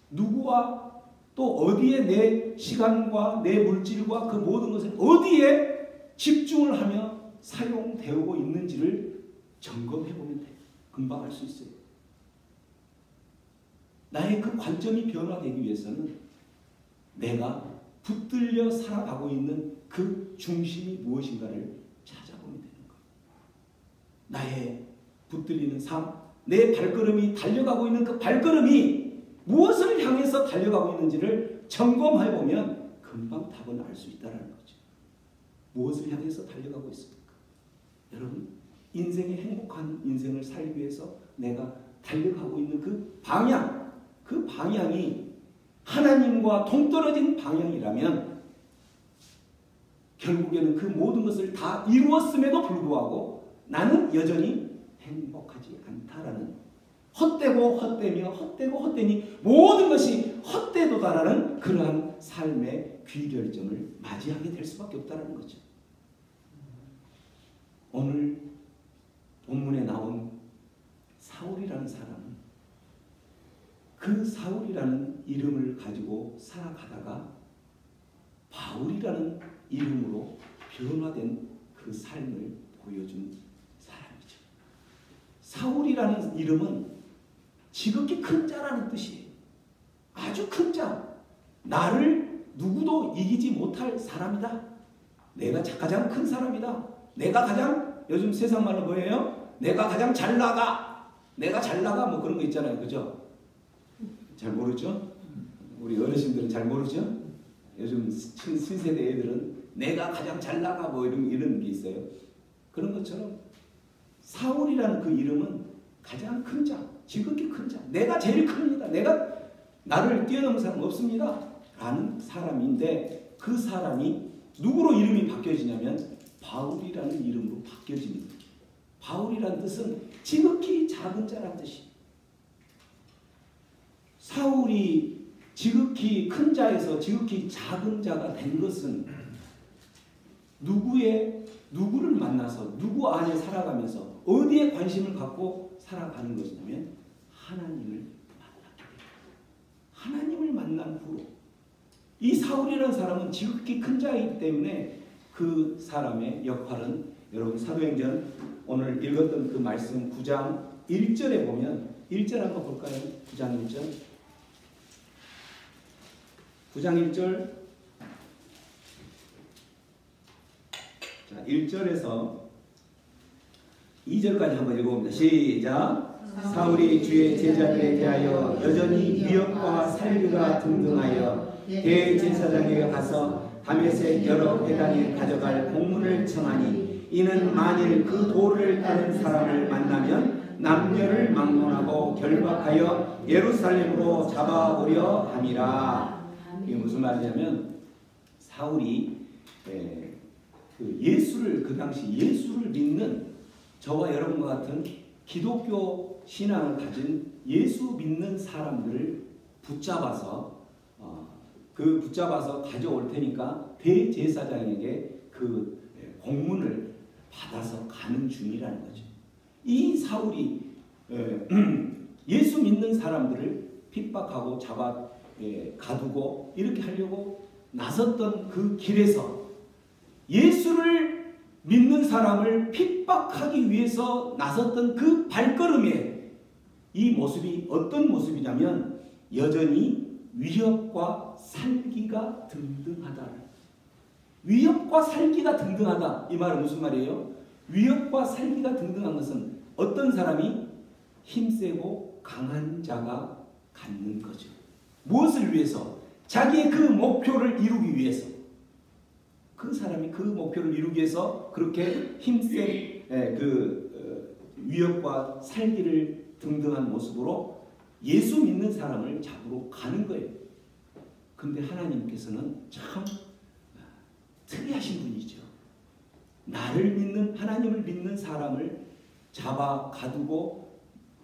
누구와 또 어디에 내 시간과 내 물질과 그 모든 것을 어디에 집중을 하며 사용되고 있는지를 점검해보면 돼요. 금방 알 수 있어요. 나의 그 관점이 변화되기 위해서는 내가 붙들려 살아가고 있는 그 중심이 무엇인가를 찾아보면 되는 거예요. 나의 붙들리는 삶, 내 발걸음이 달려가고 있는 그 발걸음이 무엇을 향해서 달려가고 있는지를 점검해보면 금방 답을 알 수 있다는 거죠. 무엇을 향해서 달려가고 있습니까? 여러분, 인생의 행복한 인생을 살기 위해서 내가 달려가고 있는 그 방향이 하나님과 동떨어진 방향이라면 결국에는 그 모든 것을 다 이루었음에도 불구하고 나는 여전히 행복하지 않다라는, 헛되고 헛되며 헛되고 헛되니 모든 것이 헛되도다라는 그러한 삶의 귀결점을 맞이하게 될 수밖에 없다는 거죠. 오늘 본문에 나온 사울이라는 사람은 그 사울이라는 이름을 가지고 살아가다가 바울이라는 이름으로 변화된 그 삶을 보여준 사람이죠. 사울이라는 이름은 지극히 큰 자라는 뜻이에요. 아주 큰 자. 나를 누구도 이기지 못할 사람이다. 내가 가장 큰 사람이다. 내가 가장, 요즘 세상 말로 뭐예요? 내가 가장 잘 나가. 내가 잘 나가 뭐 그런 거 있잖아요. 그죠? 잘 모르죠? 우리 어르신들은 잘 모르죠? 요즘 신세대 애들은 내가 가장 잘 나가 뭐 이런 게 있어요. 그런 것처럼 사울이라는 그 이름은 가장 큰 자, 지극히 큰 자, 내가 제일 큽니다. 나를 뛰어넘은 사람 없습니다. 라는 사람인데 그 사람이 누구로 이름이 바뀌어지냐면 바울이라는 이름으로 바뀌어집니다. 바울이라는 뜻은 지극히 작은 자란 뜻입니다. 사울이 지극히 큰 자에서 지극히 작은 자가 된 것은 누구를 만나서 누구 안에 살아가면서 어디에 관심을 갖고 살아가는 것이냐면 하나님을 만났기 때문에, 하나님을 만난 후로 이 사울이라는 사람은 지극히 큰 자이기 때문에 그 사람의 역할은 여러분 사도행전 오늘 읽었던 그 말씀 9장 1절에 보면 1절 한번 볼까요? 9장 1절 9장 1절 자 1절에서 2절까지 한번 읽어봅니다. 시작. 사울이 주의 제자들에 대하여 여전히 위협과 살류가 등등하여 대제사장에게 가서 다메섹 여러 회당에 가져갈 공문을 청하니 이는 만일 그 도를 따른 사람을 만나면 남녀를 막론하고 결박하여 예루살렘으로 잡아오려 함이라. 이게 무슨 말이냐면 사울이 예수를 그 당시 예수를 믿는 저와 여러분과 같은 기독교 신앙을 가진 예수 믿는 사람들을 붙잡아서 가져올 테니까 대제사장에게 그 공문을 받아서 가는 중이라는 거죠. 이 사울이 예수 믿는 사람들을 핍박하고 잡아 가두고 이렇게 하려고 나섰던 그 길에서 예수를 믿는 사람을 핍박하기 위해서 나섰던 그 발걸음에 이 모습이 어떤 모습이냐면 여전히 위협과 살기가 등등하다. 위협과 살기가 등등하다. 이 말은 무슨 말이에요? 위협과 살기가 등등한 것은 어떤 사람이 힘세고 강한 자가 갖는 거죠. 무엇을 위해서? 자기의 그 목표를 이루기 위해서. 그 사람이 그 목표를 이루기 위해서 그렇게 힘센 위협과 살기를 등등한 모습으로 예수 믿는 사람을 잡으러 가는 거예요. 근데 하나님께서는 참 특이하신 분이죠. 나를 믿는, 하나님을 믿는 사람을 잡아 가두고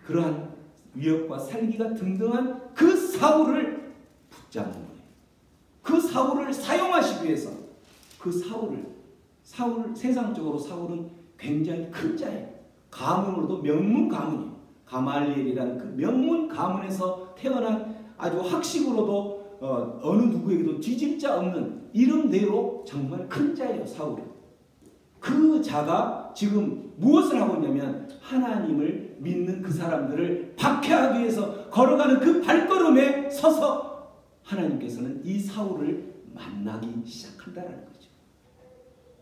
그러한 위협과 살기가 등등한 그 사울을 붙잡는 거예요. 그 사울을 사용하시기 위해서 그 세상적으로 사울은 굉장히 큰 자예요. 가문으로도 명문 가문이에요. 가말리엘이라는 그 명문 가문에서 태어난 아주 학식으로도 어느 누구에게도 뒤질 자 없는 이름대로 정말 큰 자예요. 사울이. 그 자가 지금 무엇을 하고 있냐면 하나님을 믿는 그 사람들을 박해하기 위해서 걸어가는 그 발걸음에 서서 하나님께서는 이 사울을 만나기 시작한다는 거죠.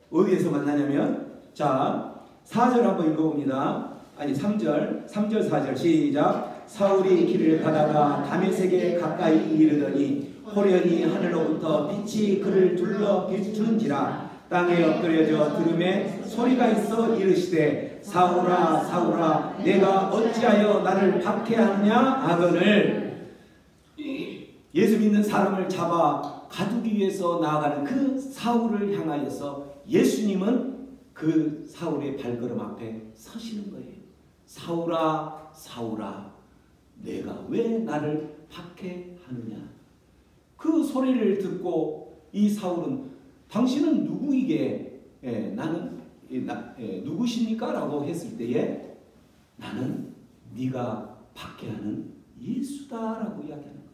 어디에서 만나냐면 자 4절 한번 읽어봅니다. 아니 3절 4절 시작. 사울이 길을 가다가 다메섹에 가까이 이르더니 호련히 하늘로부터 빛이 그를 둘러 비추는지라. 땅에 엎드려져 들음에 소리가 있어 이르시되 사울아 사울아 내가 어찌하여 나를 박해하느냐 하거늘. 예수 믿는 사람을 잡아 가두기 위해서 나아가는 그 사울을 향하여서 예수님은 그 사울의 발걸음 앞에 서시는 거예요. 사울아 사울아 내가 왜 나를 박해하느냐. 그 소리를 듣고 이 사울은 당신은 누구이게 나는 누구십니까? 라고 했을 때에 나는 네가 박해하는 예수다라고 이야기하는 거예요.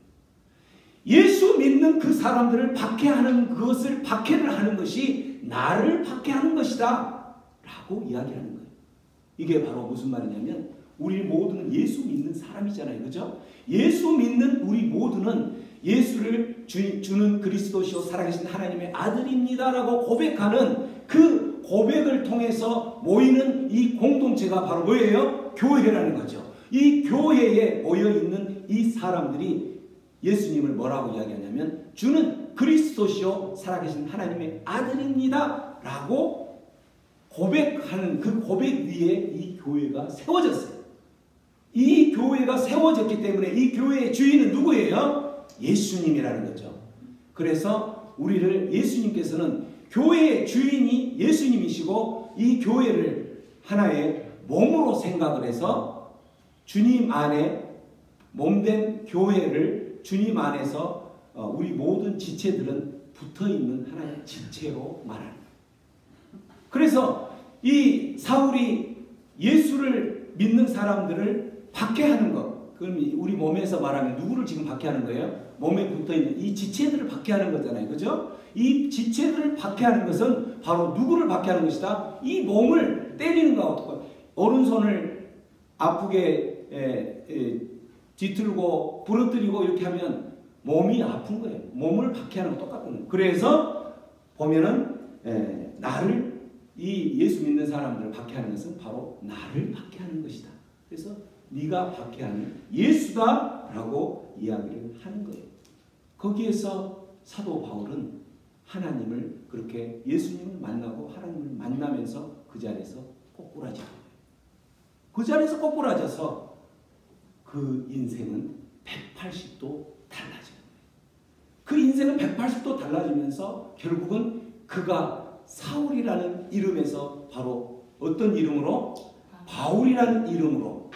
예수 믿는 그 사람들을 박해하는 그것을 박해를 하는 것이 나를 박해하는 것이다 라고 이야기하는 거예요. 이게 바로 무슨 말이냐면 우리 모두는 예수 믿는 사람이잖아요. 그죠? 예수 믿는 우리 모두는 예수를 주는 그리스도시요 살아계신 하나님의 아들입니다라고 고백하는 그 고백을 통해서 모이는 이 공동체가 바로 뭐예요? 교회라는 거죠. 이 교회에 모여있는 이 사람들이 예수님을 뭐라고 이야기하냐면 주는 그리스도시요 살아계신 하나님의 아들입니다 라고 고백하는 그 고백 위에 이 교회가 세워졌어요. 이 교회가 세워졌기 때문에 이 교회의 주인은 누구예요? 예수님이라는 거죠. 그래서 우리를 예수님께서는 교회의 주인이 예수님이시고 이 교회를 하나의 몸으로 생각을 해서 주님 안에 몸된 교회를 주님 안에서 우리 모든 지체들은 붙어있는 하나의 지체로 말합니다. 그래서 이 사울이 예수를 믿는 사람들을 박해하는 것, 그럼 우리 몸에서 말하면 누구를 지금 박해하는 거예요? 몸에 붙어있는 이 지체들을 박해하는 거잖아요. 그죠? 이 지체들을 박해하는 것은 바로 누구를 박해하는 것이다? 이 몸을 때리는 거하고 오른손을 아프게 뒤틀고 부러뜨리고 이렇게 하면 몸이 아픈 거예요. 몸을 박해하는 거 똑같은 거예요. 그래서 보면은 나를 이 예수 믿는 사람들을 박해하는 것은 바로 나를 박해하는 것이다. 그래서 네가 박해하는 예수다라고 이야기를 하는 거예요. 거기에서 사도 바울은 하나님을 그렇게 예수님을 만나고 하나님을 만나면서 그 자리에서 꼬꾸라져. 그 자리에서 꼬꾸라져서 그 인생은 180도 달라져요. 그 인생은 180도 달라지면서 결국은 그가 사울이라는 이름에서 바로 어떤 이름으로? 바울이라는 이름으로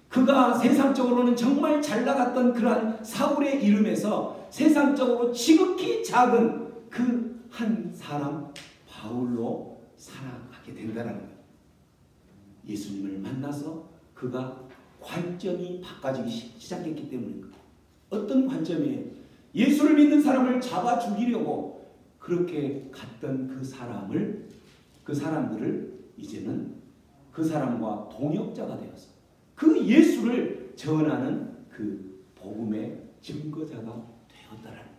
그가 세상적으로는 정말 잘 나갔던 그러한 사울의 이름에서 세상적으로 지극히 작은 그 한 사람 바울로 살아가게 된다는 거예요. 예수님을 만나서 그가 관점이 바꿔지기 시작했기 때문인 거예요. 어떤 관점이에요? 예수를 믿는 사람을 잡아 죽이려고 그렇게 갔던 그 사람들을 이제는 그 사람과 동역자가 되어서 그 예수를 전하는 그 복음의 증거자가 되었다라는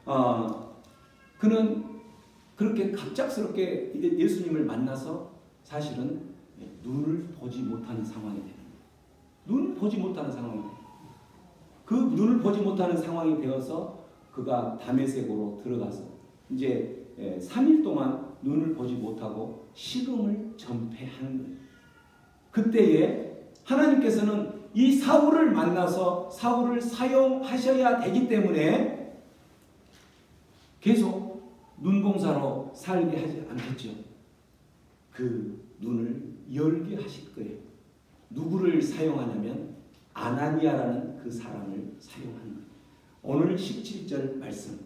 거예요. 그는 그렇게 갑작스럽게 예수님을 만나서 사실은 눈을 보지 못하는 상황이 되는 거예요. 눈을 보지 못하는 상황이 돼요. 그 눈을 보지 못하는 상황이 되어서 그가 다메섹으로 들어가서 이제 3일 동안 눈을 보지 못하고 식음을 전폐하는 거예요. 그때에 하나님께서는 이 사울을 만나서 사울을 사용하셔야 되기 때문에 계속 눈봉사로 살게 하지 않겠죠. 그 눈을 열게 하실 거예요. 누구를 사용하냐면 아나니아라는 그 사람을 사용하는 거예요. 오늘 17절 말씀.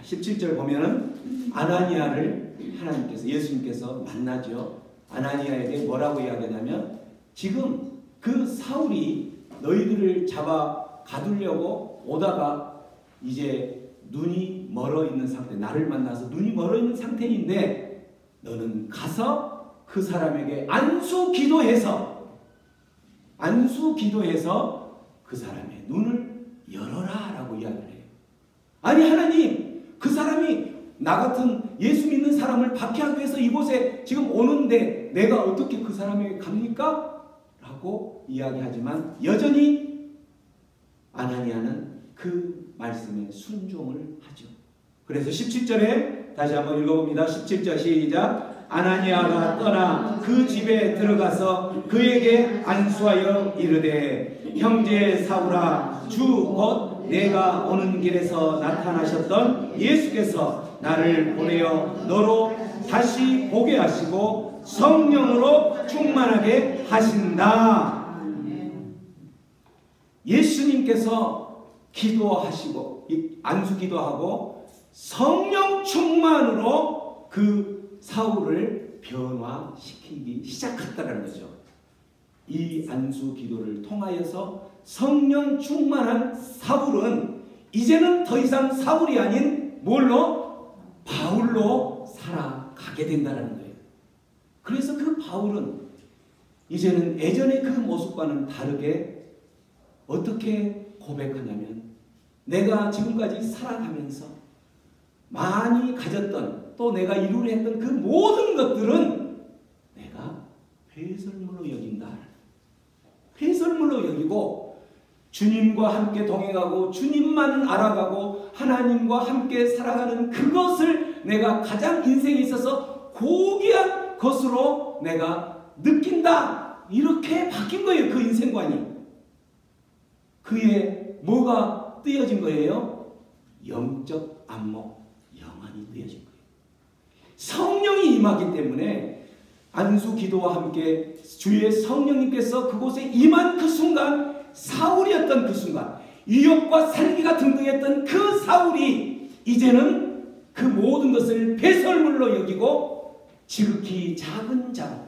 17절 보면은 아나니아를 하나님께서 예수님께서 만나죠. 아나니아에게 뭐라고 이야기하냐면 지금 그 사울이 너희들을 잡아 가두려고 오다가 이제 눈이 멀어 있는 상태, 나를 만나서 눈이 멀어 있는 상태인데 너는 가서 그 사람에게 안수 기도해서 그 사람의 눈을 열어라 라고 이야기를 해요. 아니 하나님, 그 사람이 나 같은 예수 믿는 사람을 박해하기 위해서 이곳에 지금 오는데 내가 어떻게 그 사람에게 갑니까? 라고 이야기하지만 여전히 아나니아는 그 말씀에 순종을 하죠. 그래서 17절에 다시 한번 읽어봅니다. 17절 시작. 아나니아가 떠나 그 집에 들어가서 그에게 안수하여 이르되 형제 사울아, 주 곧 내가 오는 길에서 나타나셨던 예수께서 나를 보내어 너로 다시 보게 하시고 성령으로 충만하게 하신다. 예수님께서 기도하시고 안수 기도하고 성령 충만으로 그 사울을 변화시키기 시작했다는 거죠. 이 안수 기도를 통하여서 성령 충만한 사울은 이제는 더 이상 사울이 아닌 뭘로? 바울로 살아가게 된다는 거예요. 그래서 그 바울은 이제는 예전의 그 모습과는 다르게 어떻게 고백하냐면 내가 지금까지 살아가면서 많이 가졌던 또 내가 이루려 했던 그 모든 것들은 내가 배설물로 여긴다. 배설물로 여기고 주님과 함께 동행하고 주님만 알아가고 하나님과 함께 살아가는 그것을 내가 가장 인생에 있어서 고귀한 것으로 내가 느낀다. 이렇게 바뀐 거예요. 그 인생관이. 그의 뭐가 띄어진 거예요? 영적 안목, 전부해진 거예요. 성령이 임하기 때문에 안수 기도와 함께 주의 성령님께서 그곳에 임한 그 순간, 사울이었던 그 순간, 위협과 살기가 등등했던 그 사울이 이제는 그 모든 것을 배설물로 여기고 지극히 작은 자로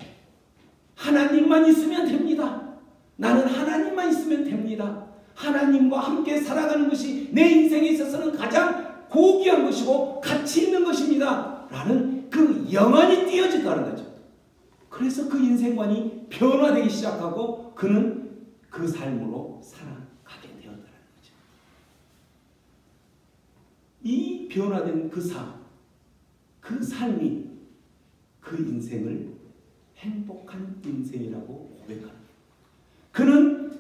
하나님만 있으면 됩니다. 나는 하나님만 있으면 됩니다. 하나님과 함께 살아가는 것이 내 인생에 있어서는 가장 고귀한 것이고 가치 있는 것입니다. 라는 그 영안이 띄어졌다는 거죠. 그래서 그 인생관이 변화되기 시작하고 그는 그 삶으로 살아가게 되었다는 거죠. 이 변화된 그 삶, 그 삶이 그 인생을 행복한 인생이라고 고백합니다. 그는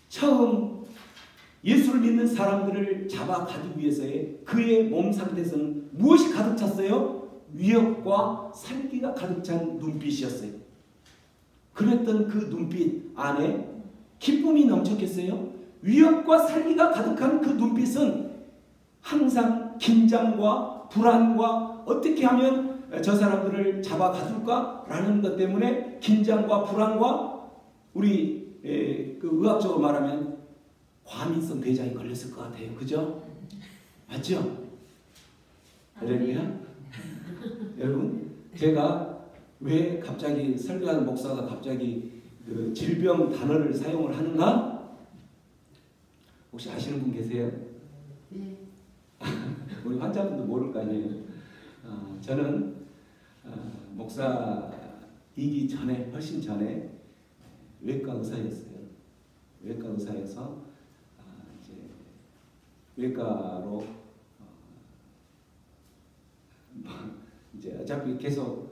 처음 예수를 믿는 사람들을 잡아 가두기 위해서의 그의 몸 상태에서는 무엇이 가득 찼어요? 위협과 살기가 가득 찬 눈빛이었어요. 그랬던 그 눈빛 안에 기쁨이 넘쳤겠어요? 위협과 살기가 가득한 그 눈빛은 항상 긴장과 불안과 어떻게 하면 저 사람들을 잡아 가둘까? 라는 것 때문에 긴장과 불안과 우리 그 의학적으로 말하면 과민성 대장이 걸렸을 것 같아요. 그죠? 맞죠? 할렐루야? 여러분, 제가 왜 갑자기 설교하는 목사가 갑자기 그 질병 단어를 사용을 하는가? 혹시 아시는 분 계세요? 네. 우리 환자분도 모를 거 아니에요. 저는 목사이기 전에, 훨씬 전에 외과 의사였어요. 외과 의사여서 이제 외과로 이제 어차피 계속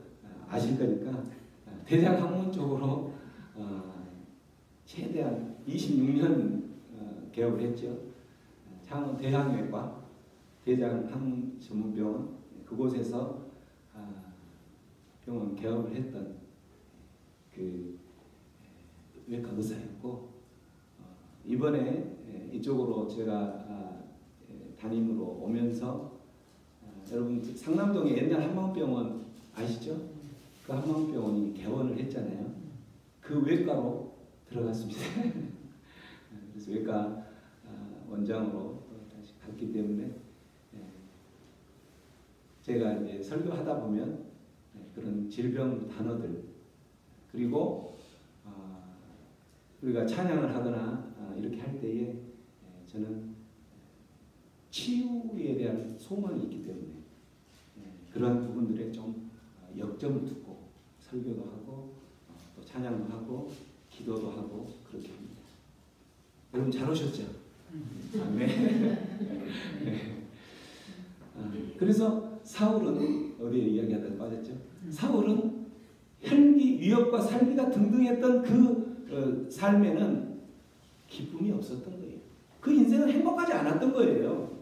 아실 거니까 대장 학문 쪽으로 최대한 26년 개업을 했죠. 창원 대학외과 대장학문 전문병원 그곳에서 병원 개업을 했던 그 외과 의사였고 이번에 이쪽으로 제가 담임으로 오면서 여러분 상남동에 옛날 한방병원 아시죠? 그 한방병원이 개원을 했잖아요. 그 외과로 들어갔습니다. 그래서 외과 원장으로 다시 갔기 때문에 제가 이제 설교하다 보면 그런 질병 단어들 그리고 우리가 찬양을 하거나 이렇게 할 때에 저는 치유에 대한 소망이 있기 때문에 그런 부분들에 좀 역점을 두고 설교도 하고 또 찬양도 하고 기도도 하고 그렇게 합니다. 여러분 잘 오셨죠? 네. 그래서 사울은 어디에 이야기하다가 빠졌죠? 사울은 위협과 살기가 등등했던 그 삶에는 기쁨이 없었던 거예요. 그 인생은 행복하지 않았던 거예요.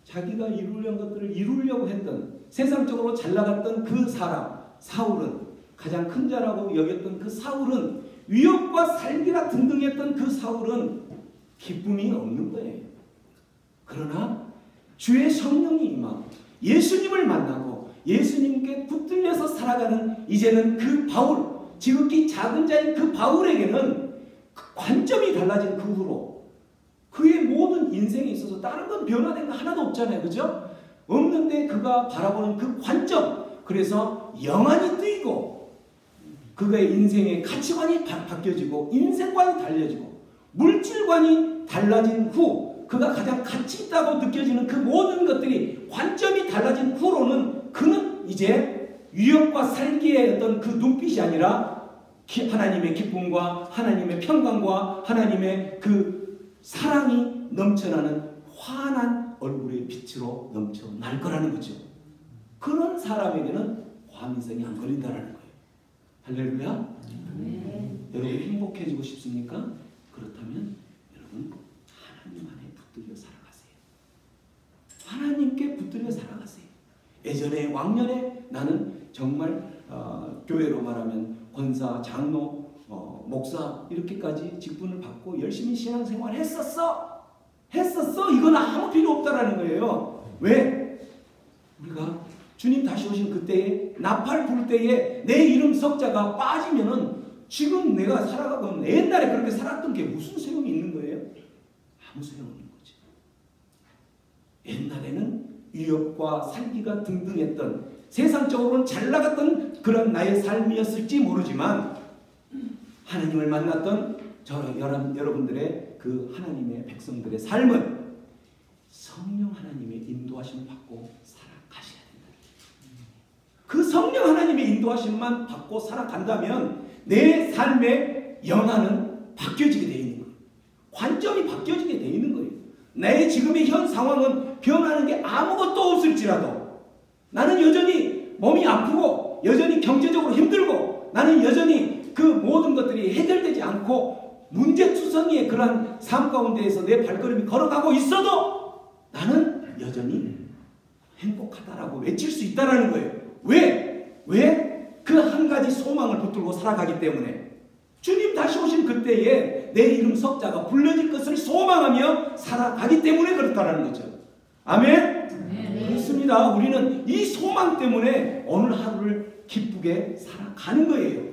자기가 이루려는 것들을 이루려고 했던 세상적으로 잘 나갔던 그 사람 사울은 가장 큰 자라고 여겼던 그 사울은 위협과 살기가 등등했던 그 사울은 기쁨이 없는 거예요. 그러나 주의 성령이 임하고 예수님을 만나고 예수님께 붙들려서 살아가는 이제는 그 바울 지극히 작은 자인 그 바울에게는 관점이 달라진 그 후로 그의 모든 인생에 있어서 다른 건 변화된 거 하나도 없잖아요. 그죠? 없는데 그가 바라보는 그 관점 그래서 영안이 뜨이고 그의 인생의 가치관이 바뀌어지고 인생관이 달라지고 물질관이 달라진 후 그가 가장 가치 있다고 느껴지는 그 모든 것들이 관점이 달라진 후로는 그는 이제 위협과 살기의 어떤 그 눈빛이 아니라 하나님의 기쁨과 하나님의 평강과 하나님의 그 사랑이 넘쳐나는 환한 얼굴의 빛으로 넘쳐날 거라는 거죠. 그런 사람에게는 과민성이 안 걸린다는 거예요. 할렐루야. 여러분 행복해지고 싶습니까? 그렇다면 여러분 하나님 안에 붙들려 살아가세요. 하나님께 붙들려 살아가세요. 예전에 왕년에 나는 정말 교회로 말하면 권사, 장로, 목사 이렇게까지 직분을 받고 열심히 신앙생활 했었어. 이건 아무 필요 없다라는 거예요. 왜? 우리가 주님 다시 오신 그때에 나팔 불 때에 내 이름 석자가 빠지면은 지금 내가 살아가고 있는 옛날에 그렇게 살았던 게 무슨 소용이 있는 거예요? 아무 소용없는 거죠. 옛날에는 위협과 살기가 등등했던 세상적으로는 잘 나갔던 그런 나의 삶이었을지 모르지만 하나님을 만났던 여러분들의 그 하나님의 백성들의 삶은 성령 하나님의 인도하심을 받고 살아가셔야 된다. 그 성령 하나님의 인도하심만 받고 살아간다면 내 삶의 영안은 바뀌어지게 되어 있는 거예요. 관점이 바뀌어지게 되어 있는 거예요. 내 지금의 현 상황은 변하는 게 아무것도 없을지라도 나는 여전히 몸이 아프고 여전히 경제적으로 힘들고 나는 여전히 그 모든 것들이 해결되지 않고 문제투성이의 그러한 삶 가운데에서 내 발걸음이 걸어가고 있어도 나는 여전히 행복하다라고 외칠 수 있다는 거예요. 왜? 그 한 가지 소망을 붙들고 살아가기 때문에 주님 다시 오신 그때에 내 이름 석자가 불려질 것을 소망하며 살아가기 때문에 그렇다는 거죠. 아멘? 네. 그렇습니다. 우리는 이 소망 때문에 오늘 하루를 기쁘게 살아가는 거예요.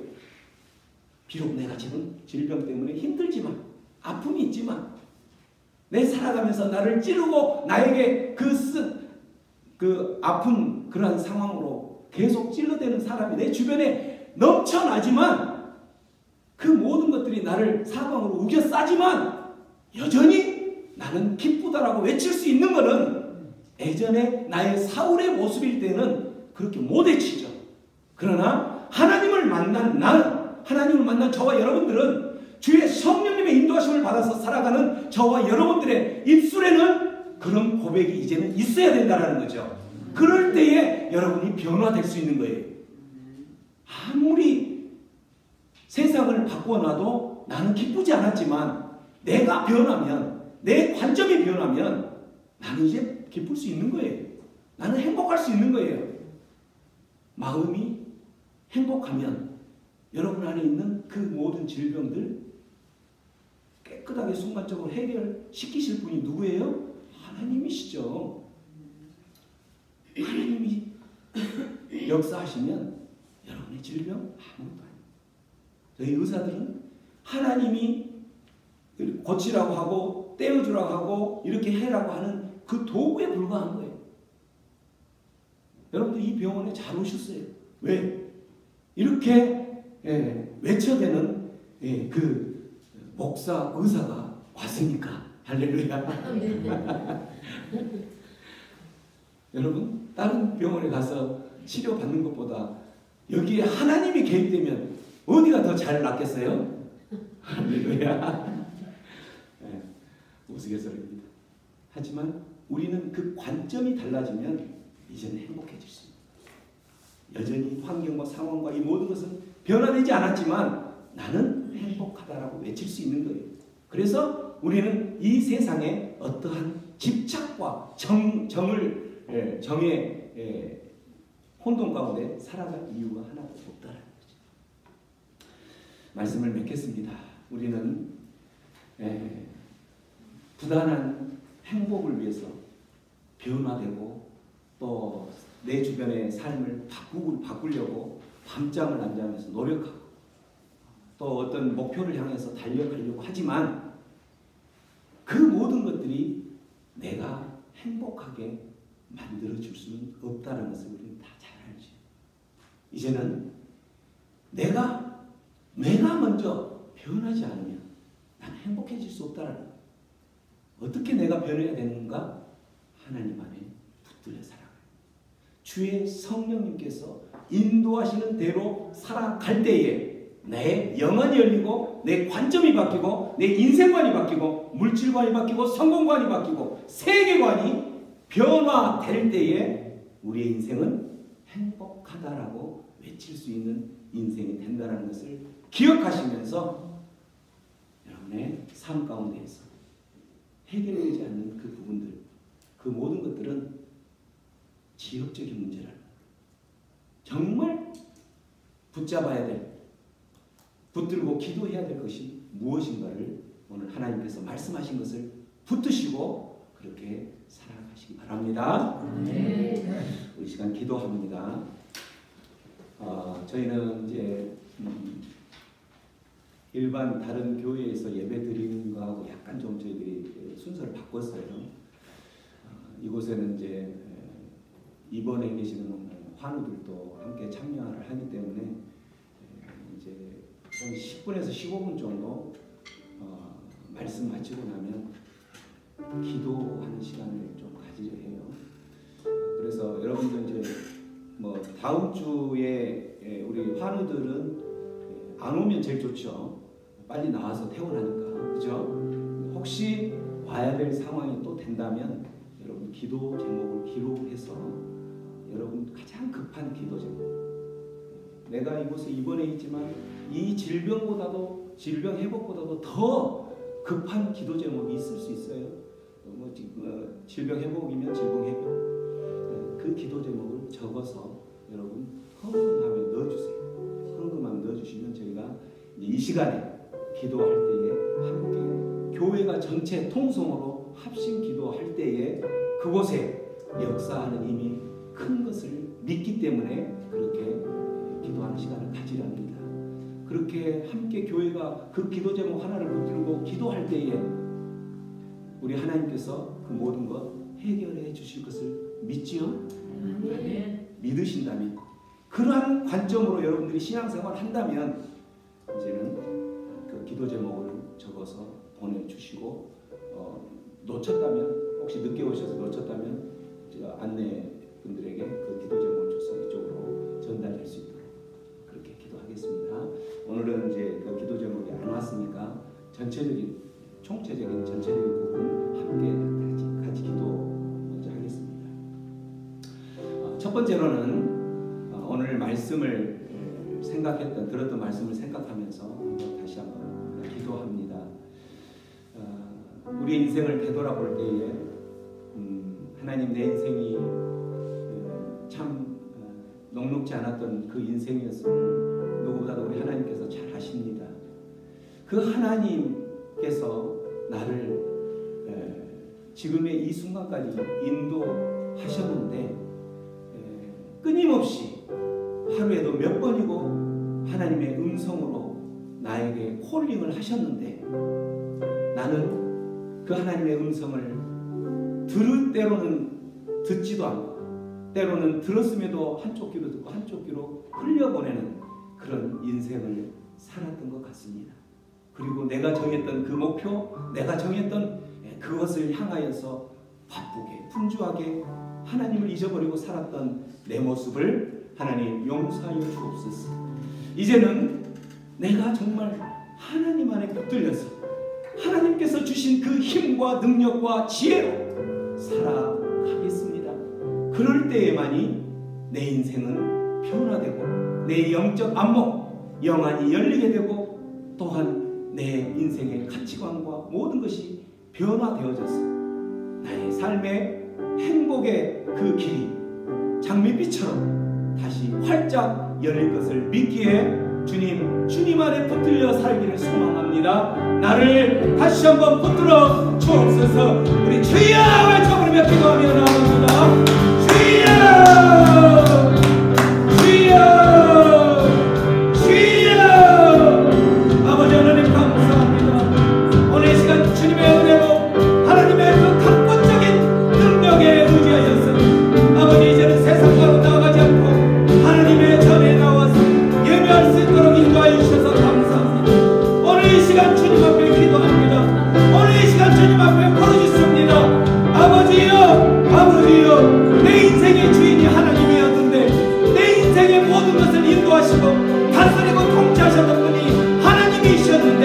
비록 내가 지금 질병 때문에 힘들지만 아픔이 있지만 내 살아가면서 나를 찌르고 나에게 그 아픈 그러한 상황으로 계속 찔러대는 사람이 내 주변에 넘쳐나지만 그 모든 것들이 나를 사방으로 우겨싸지만 여전히 나는 기쁘다라고 외칠 수 있는 것은 예전에 나의 사울의 모습일 때는 그렇게 못 외치죠. 그러나 하나님을 만난 저와 여러분들은 주의 성령님의 인도하심을 받아서 살아가는 저와 여러분들의 입술에는 그런 고백이 이제는 있어야 된다는 거죠. 그럴 때에 여러분이 변화될 수 있는 거예요. 아무리 세상을 바꿔놔도 나는 기쁘지 않았지만 내가 변하면, 내 관점이 변하면 나는 이제 기쁠 수 있는 거예요. 나는 행복할 수 있는 거예요. 마음이 행복하면 여러분 안에 있는 그 모든 질병들 깨끗하게 순간적으로 해결시키실 분이 누구예요? 하나님이시죠. 하나님이 역사하시면 여러분의 질병 아무것도 아니에요. 저희 의사들은 하나님이 고치라고 하고 떼어주라고 하고 이렇게 해라고 하는 그 도구에 불과한 거예요. 여러분들 이 병원에 잘 오셨어요. 왜? 이렇게 외쳐대는 그 목사, 의사가 왔으니까. 할렐루야. 여러분 다른 병원에 가서 치료받는 것보다 여기에 하나님이 개입되면 어디가 더 잘 낫겠어요? 할렐루야. 우스갯소리입니다. 하지만 우리는 그 관점이 달라지면 이제는 행복해질 수 있습니다. 여전히 환경과 상황과 이 모든 것은 변화되지 않았지만 나는 행복하다라고 외칠 수 있는 거예요. 그래서 우리는 이 세상에 어떠한 집착과 정의 혼돈 가운데 살아갈 이유가 하나도 없다는 거죠. 말씀을 맺겠습니다. 우리는 부단한 행복을 위해서 변화되고 또 내 주변의 삶을 바꾸려고 밤잠을 안 자면서 노력하고 또 어떤 목표를 향해서 달려가려고 하지만 그 모든 것들이 내가 행복하게 만들어줄 수는 없다는 것을 우리는 다 잘 알죠. 이제는 내가 먼저 변하지 않으면 나는 행복해질 수 없다는 거예요. 어떻게 내가 변해야 되는가? 하나님 안에 붙들려 살아가요. 주의 성령님께서 인도하시는 대로 살아갈 때에 내 영혼이 열리고 내 관점이 바뀌고 내 인생관이 바뀌고 물질관이 바뀌고 성공관이 바뀌고 세계관이 변화될 때에 우리의 인생은 행복하다라고 외칠 수 있는 인생이 된다는 것을 기억하시면서 여러분의 삶 가운데에서 해결되지 않는 그 부분들, 그 모든 것들은 지역적인 문제라는 거예요. 정말 붙잡아야 될, 붙들고 기도해야 될 것이 무엇인가를 오늘 하나님께서 말씀하신 것을 붙드시고 그렇게 살아가시기 바랍니다. 우리 시간 기도합니다. 저희는 이제 일반 다른 교회에서 예배 드리는 거하고 약간 좀 저희들이 순서를 바꿨어요. 이곳에는 이제 입원해 계시는 환우들도 함께 참여를 하기 때문에 이제 한 10분에서 15분 정도 말씀 마치고 나면 기도하는 시간을 좀 가지려 해요. 그래서 여러분들 이제 뭐 다음 주에 우리 환우들은 안 오면 제일 좋죠. 빨리 나와서 퇴원하니까, 그죠? 혹시 와야 될 상황이 또 된다면 여러분 기도 제목을 기록해서 여러분 가장 급한 기도 제목, 내가 이곳에 입원해 있지만 이 질병보다도 질병 회복보다도 더 급한 기도 제목이 있을 수 있어요. 질병 회복이면 질병 회복, 그 기도 제목을 적어서 여러분 헌금함에 넣어주세요. 헌금함에 넣어주시면 저희가 이 시간에 기도할 때에 함께 교회가 전체 통성으로 합심 기도할 때에 그곳에 역사하는 힘이 큰 것을 믿기 때문에 그렇게 기도하는 시간을 가지려 합니다. 그렇게 함께 교회가 그 기도 제목 하나를 붙들고 기도할 때에 우리 하나님께서 그 모든 것 해결해 주실 것을 믿지요? 믿으신다면, 그러한 관점으로 여러분들이 신앙생활을 한다면 이제는 그 기도 제목을 적어서 보내주시고, 놓쳤다면, 혹시 늦게 오셔서 놓쳤다면 제가 안내분들에게 그 기도 제목을 줘서 이쪽으로 전달할 수 있도록 그렇게 기도하겠습니다. 오늘은 이제 그 기도 제목이 안 왔으니까 전체적인 부분 함께 같이 기도 먼저 하겠습니다. 첫 번째로는 오늘 말씀을 들었던 말씀을 생각하면서 다시 한번 기도합니다. 우리 인생을 되돌아볼 때에 하나님, 내 인생이 참 녹록지 않았던 그 인생이었음을 누구보다도 우리 하나님께서 잘 아십니다. 그 하나님께서 나를 지금의 이 순간까지 인도하셨는데 끊임없이 하루에도 몇 번이고 하나님의 음성으로 나에게 콜링을 하셨는데 나는 그 하나님의 음성을 들을 때로는 듣지도 않고 때로는 들었음에도 한쪽 귀로 듣고 한쪽 귀로 흘려보내는 그런 인생을 살았던 것 같습니다. 그리고 내가 정했던 그 목표, 내가 정했던 그것을 향하여서 바쁘게 분주하게 하나님을 잊어버리고 살았던 내 모습을 하나님 용서하여 주옵소서. 이제는 내가 정말 하나님 안에 붙들려서 하나님께서 주신 그 힘과 능력과 지혜로 살아가겠습니다. 그럴 때에만이 내 인생은 변화되고 내 영적 안목, 영안이 열리게 되고 또한 내 인생의 가치관과 모든 것이 변화되어져서 나의 삶의 행복의 그 길이 장밋빛처럼 다시 활짝 열릴 것을 믿기에 주님 안에 붙들려 살기를 소망합니다. 나를 다시 한번 붙들어 주옵소서. 우리 주여 외쳐부르며 기도하며 나옵니다. 주여, 주여, 주여. 아버지 하나님 감사합니다. 오늘 이 시간 주님의 은혜로 하나님의 그 강권적인 능력에 의지하여서 아버지 이제는 세상 가로 나아가지 않고 하나님의 전에 나와서 예배할 수 있도록 인도하여 주셔서 감사합니다. 오늘 이 시간 주님 앞에 기도합니다. 오늘 이 시간 주님 앞에 부르짖습니다. 아버지여, 내 인생의 주인이 하나님이었는데 내 인생의 모든 것을 인도하시고 다스리고 통치하셨던 분이 하나님이셨는데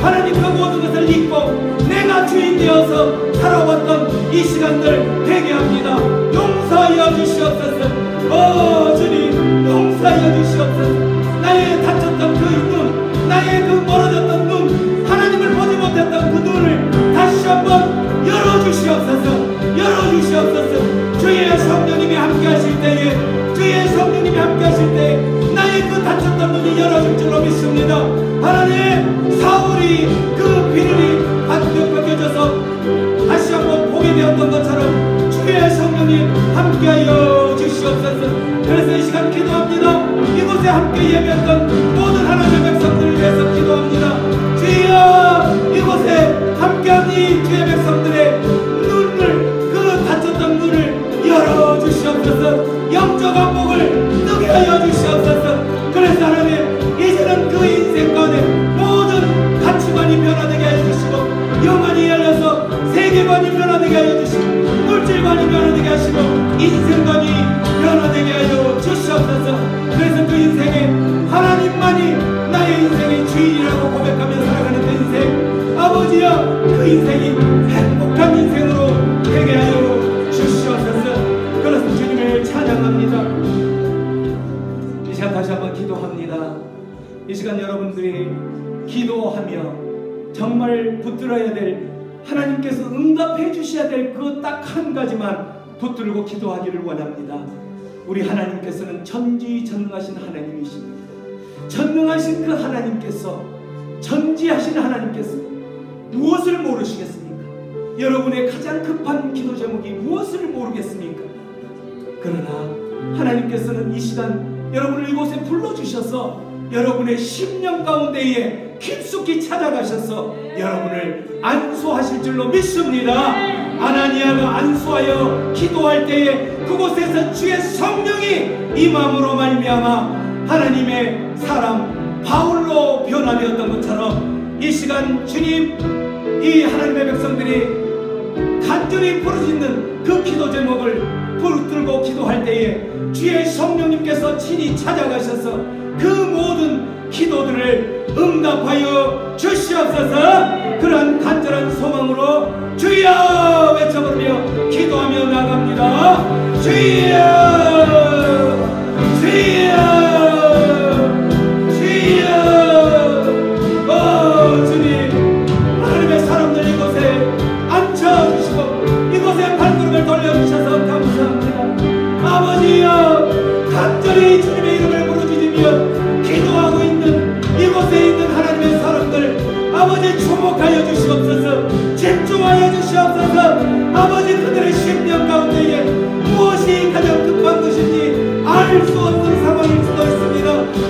하나님 그 모든 것을 잊고 내가 주인 되어서 살아왔던 이 시간들 회개합니다. 용서하여 주시옵소서. 주님 용서하여 주시옵소서. 나의 다쳤던 그 눈, 나의 그 멀어졌던 눈, 하나님을 보지 못했던 그 눈을 다시 한번 열어주시옵소서. 열어주시옵소서. 주의 성령님이 함께 하실 때에, 주의 성령님이 함께 하실 때에 나의 그 다쳤던 눈이 열어질 줄로 믿습니다. 하나님, 사울이 그 비늘이 반드시 벗겨져서 다시 한번 보게 되었던 성령님 함께하여 주시옵소서. 그래서 이 시간 기도합니다. 이곳에 함께 예배했던 모든 하나님의 백성들을 위해서 기도합니다. 주여, 이곳에 함께한 이 주의 백성들의 눈을, 그 닫혔던 눈을 열어주시옵소서. 영적 안목을 뜨게 하여 주시옵소서. 그래서 하나님, 이제는 그 인생 가운데 모든 가치관이 변화되게 하여 주시고, 영안이 열려서 세계관이 변화되게 하여 주시고, 물질관이 변화되게 하시고, 인생관이 변화되게 하여 주시옵소서. 그래서 그 인생에 하나님만이 나의 인생의 주인이라고 고백하며 살아가는 그 인생, 아버지여, 그 인생이 행복한 인생으로 되게 하여 주시옵소서. 그래서 주님을 찬양합니다. 이 시간 다시 한번 기도합니다. 이 시간 여러분들이 기도하며 정말 붙들어야 될, 하나님께서 응답해 주셔야 될 그 딱 한 가지만 붙들고 기도하기를 원합니다. 우리 하나님께서는 전지전능하신 하나님이십니다. 전능하신 그 하나님께서, 전지하신 하나님께서 무엇을 모르시겠습니까? 여러분의 가장 급한 기도 제목이 무엇을 모르겠습니까? 그러나 하나님께서는 이 시간 여러분을 이곳에 불러주셔서 여러분의 심령 가운데에 깊숙이 찾아가셔서 여러분을 안수하실 줄로 믿습니다. 아나니아가 안수하여 기도할 때에 그곳에서 주의 성령이 임함으로 말미암아 하나님의 사람 바울로 변화되었던 것처럼 이 시간 주님, 이 하나님의 백성들이 간절히 부르짖는 그 기도 제목을 붙들고 기도할 때에 주의 성령님께서 친히 찾아가셔서 그 모든 기도들을 응답하여 주시옵소서. 그러한 간절한 소망으로 주여 외쳐 부르며 기도하며 나갑니다. 주여, 주여, 주여. 주님, 하나님의 사람들 이곳에 앉혀주시고 이곳에 발걸음을 돌려주셔서 감사합니다. 아버지여, 간절히 주님의 이름을 부르짖으며 기도하고 있는 이곳에 있는 하나님의 사람들, 아버지 주목하여 주시옵소서. 집중하여 주시옵소서. 아버지, 그들의 심령 가운데에 무엇이 가장 급한 것인지 알 수 없는 상황일 수도 있습니다.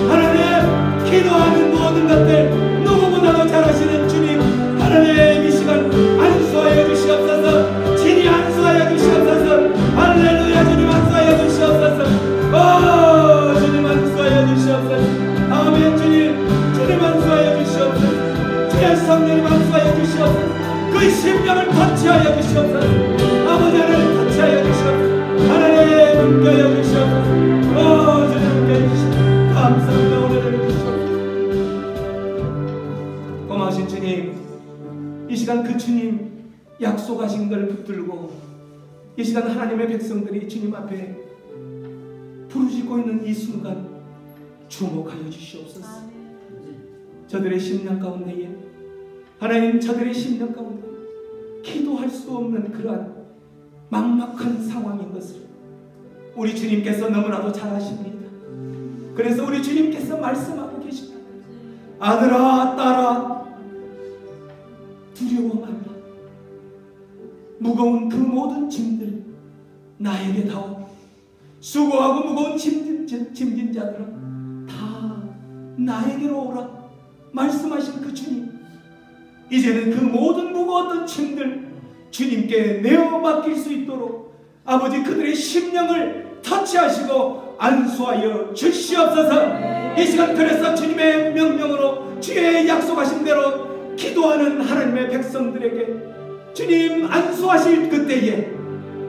하나님, 기도하는 모든 것들 누구보다도 잘 아시는 주님, 하나님 이 시간 안수하여 주시옵소서. 친히 안수하여 주시옵소서. 할렐루야. 주님 안수하여 주시옵소서. 주님 안수하여 주시옵소서. 아멘. 주님 안수하여 주시옵소서. 주의 성령님 안수하여 주시옵소서. 그 심령을 터치하여 주시옵소서. 아버지 하나님 터치하여 주시옵소서. 하나님 함께하여 주시옵소서. 주님 함께하여 주시옵소서. 감사합니다. 오늘 주시옵소서. 고마우신 주님, 이 시간 그 주님 약속하신 걸 붙들고 이 시간 하나님의 백성들이 주님 앞에 부르짖고 있는 이 순간 주목하여 주시옵소서. 저들의 심령 가운데에, 하나님, 저들의 심령 가운데 기도할 수 없는 그러한 막막한 상황인 것을 우리 주님께서 너무나도 잘 아십니다. 그래서 우리 주님께서 말씀하고 계십니다. 아들아, 딸아, 두려워 말라. 무거운 그 모든 짐들 나에게 다오. 수고하고 무거운 짐진 자들아, 다 나에게로 오라. 말씀하신 그 주님, 이제는 그 모든 무거웠던 짐들 주님께 내어 맡길 수 있도록 아버지 그들의 심령을 터치하시고 안수하여 주시옵소서. 이 시간 그래서 주님의 명령으로 주의 약속하신 대로 기도하는 하나님의 백성들에게 주님 안수하실 그때에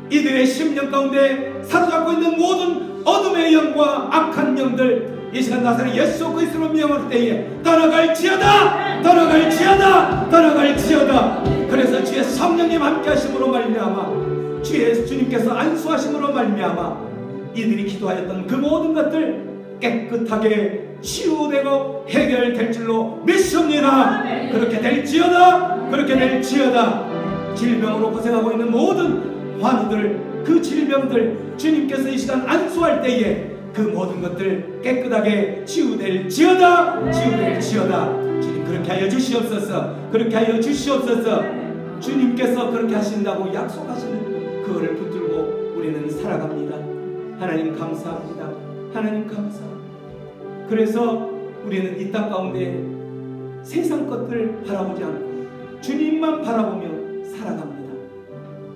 이들의 심령 가운데 사로잡고 있는 모든 어둠의 영과 악한 영들 이 시간 나사렛 예수 그리스도로 명할 때에 떠나갈지어다, 떠나갈지어다, 떠나갈지어다. 그래서 주의 성령님 함께하심으로 말미암아 주의 주님께서 안수하심으로 말미암아 이들이 기도하였던 그 모든 것들 깨끗하게 치유되고 해결될 줄로 믿습니다. 그렇게 될지어다, 그렇게 될지어다. 질병으로 고생하고 있는 모든 환우들, 그 질병들 주님께서 이 시간 안수할 때에 그 모든 것들 깨끗하게 치유될지어다, 치유될지어다. 주님 그렇게 하여 주시옵소서. 그렇게 하여 주시옵소서. 주님께서 그렇게 하신다고 약속하시는 그거를 붙들고 우리 우리는 살아갑니다. 하나님 감사합니다. 하나님 감사합니다. 그래서 우리는 이 땅 가운데 세상 것들 바라보지 않고 주님만 바라보며 살아갑니다.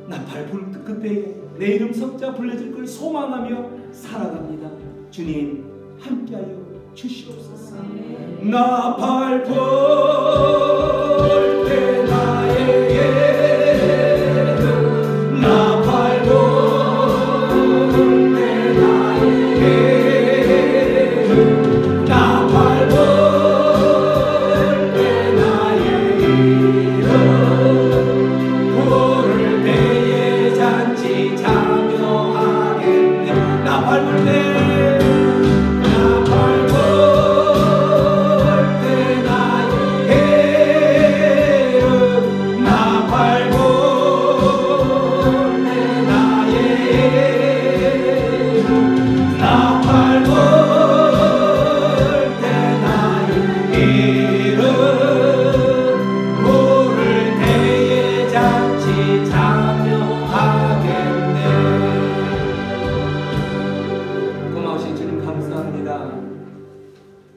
나팔 불 그때에 내 이름 석자 불려질 걸 소망하며 살아갑니다. 주님 함께하여 주시옵소서. 나팔 불 때 나의 예름, 나팔 불 때 나의 예름, 나팔 불 때 나의 이름, 부를 때에 잔치 참여하겠네. 나팔 불 때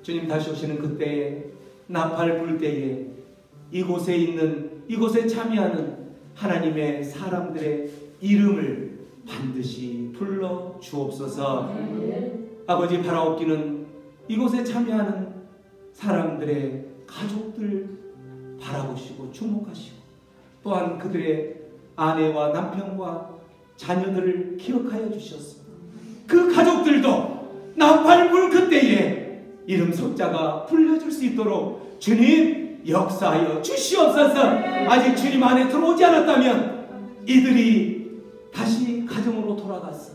주님 다시 오시는 그때에 나팔 불 때에 이곳에 있는 이곳에 참여하는 하나님의 사람들의 이름을 반드시 불러 주옵소서. 아버지 바라옵기는 이곳에 참여하는 사람들의 가족들 바라보시고 주목하시고 또한 그들의 아내와 남편과 자녀들을 기억하여 주셨소. 그 가족들도 나팔 불 그때에 이름 석자가 불려질 수 있도록 주님 역사하여 주시옵소서. 아직 주님 안에 들어오지 않았다면 이들이 다시 가정으로 돌아가서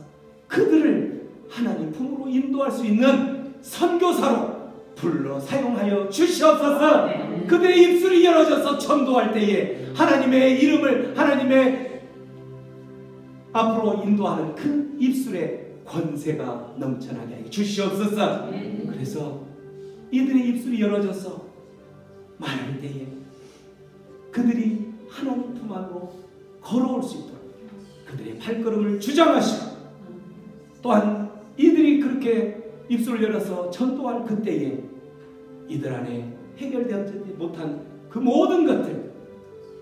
그들을 하나님 품으로 인도할 수 있는 선교사로 불러 사용하여 주시옵소서. 그들의 입술이 열어져서 전도할 때에 하나님의 이름을 하나님의 앞으로 인도하는 그 입술에 권세가 넘쳐나게 하여 주시옵소서. 그래서 이들의 입술이 열어져서 말할 때에 그들이 하나님 품 안으로 걸어올 수 있도록 그들의 발걸음을 주장하시고 또한 이들이 그렇게 입술을 열어서 전도할 그때에 이들 안에 해결되지 못한 그 모든 것들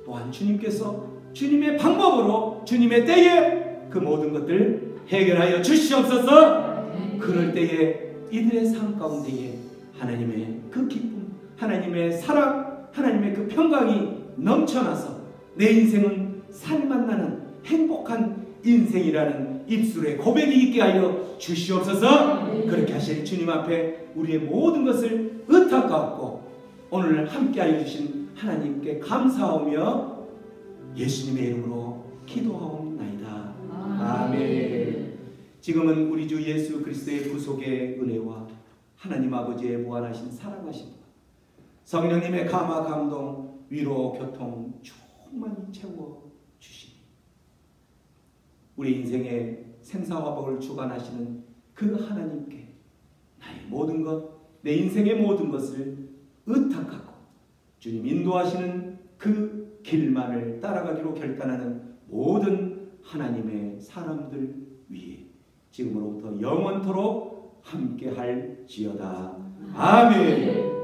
또한 주님께서 주님의 방법으로 주님의 때에 그 모든 것들 해결하여 주시옵소서. 그럴 때에 이들의 삶 가운데에 하나님의 그 기쁨, 하나님의 사랑, 하나님의 그 평강이 넘쳐나서 내 인생은 살만 나는 행복한 인생이라는 입술에 고백이 있게 하여 주시옵소서. 그렇게 하실 주님 앞에 우리의 모든 것을 의탁하옵고 오늘 함께하여 주신 하나님께 감사하며 예수님의 이름으로 기도하옵나이다. 아멘. 지금은 우리 주 예수 그리스도의 구속의 은혜와 하나님 아버지의 무한하신 사랑하심 성령님의 감화 감동 위로 교통 충만히 채워주시니 우리 인생의 생사화복을 주관하시는 그 하나님께 나의 모든 것, 내 인생의 모든 것을 의탁하고 주님 인도하시는 그 길만을 따라가기로 결단하는 모든 하나님의 사람들 위에 지금으로부터 영원토록 함께할지어다. 아멘.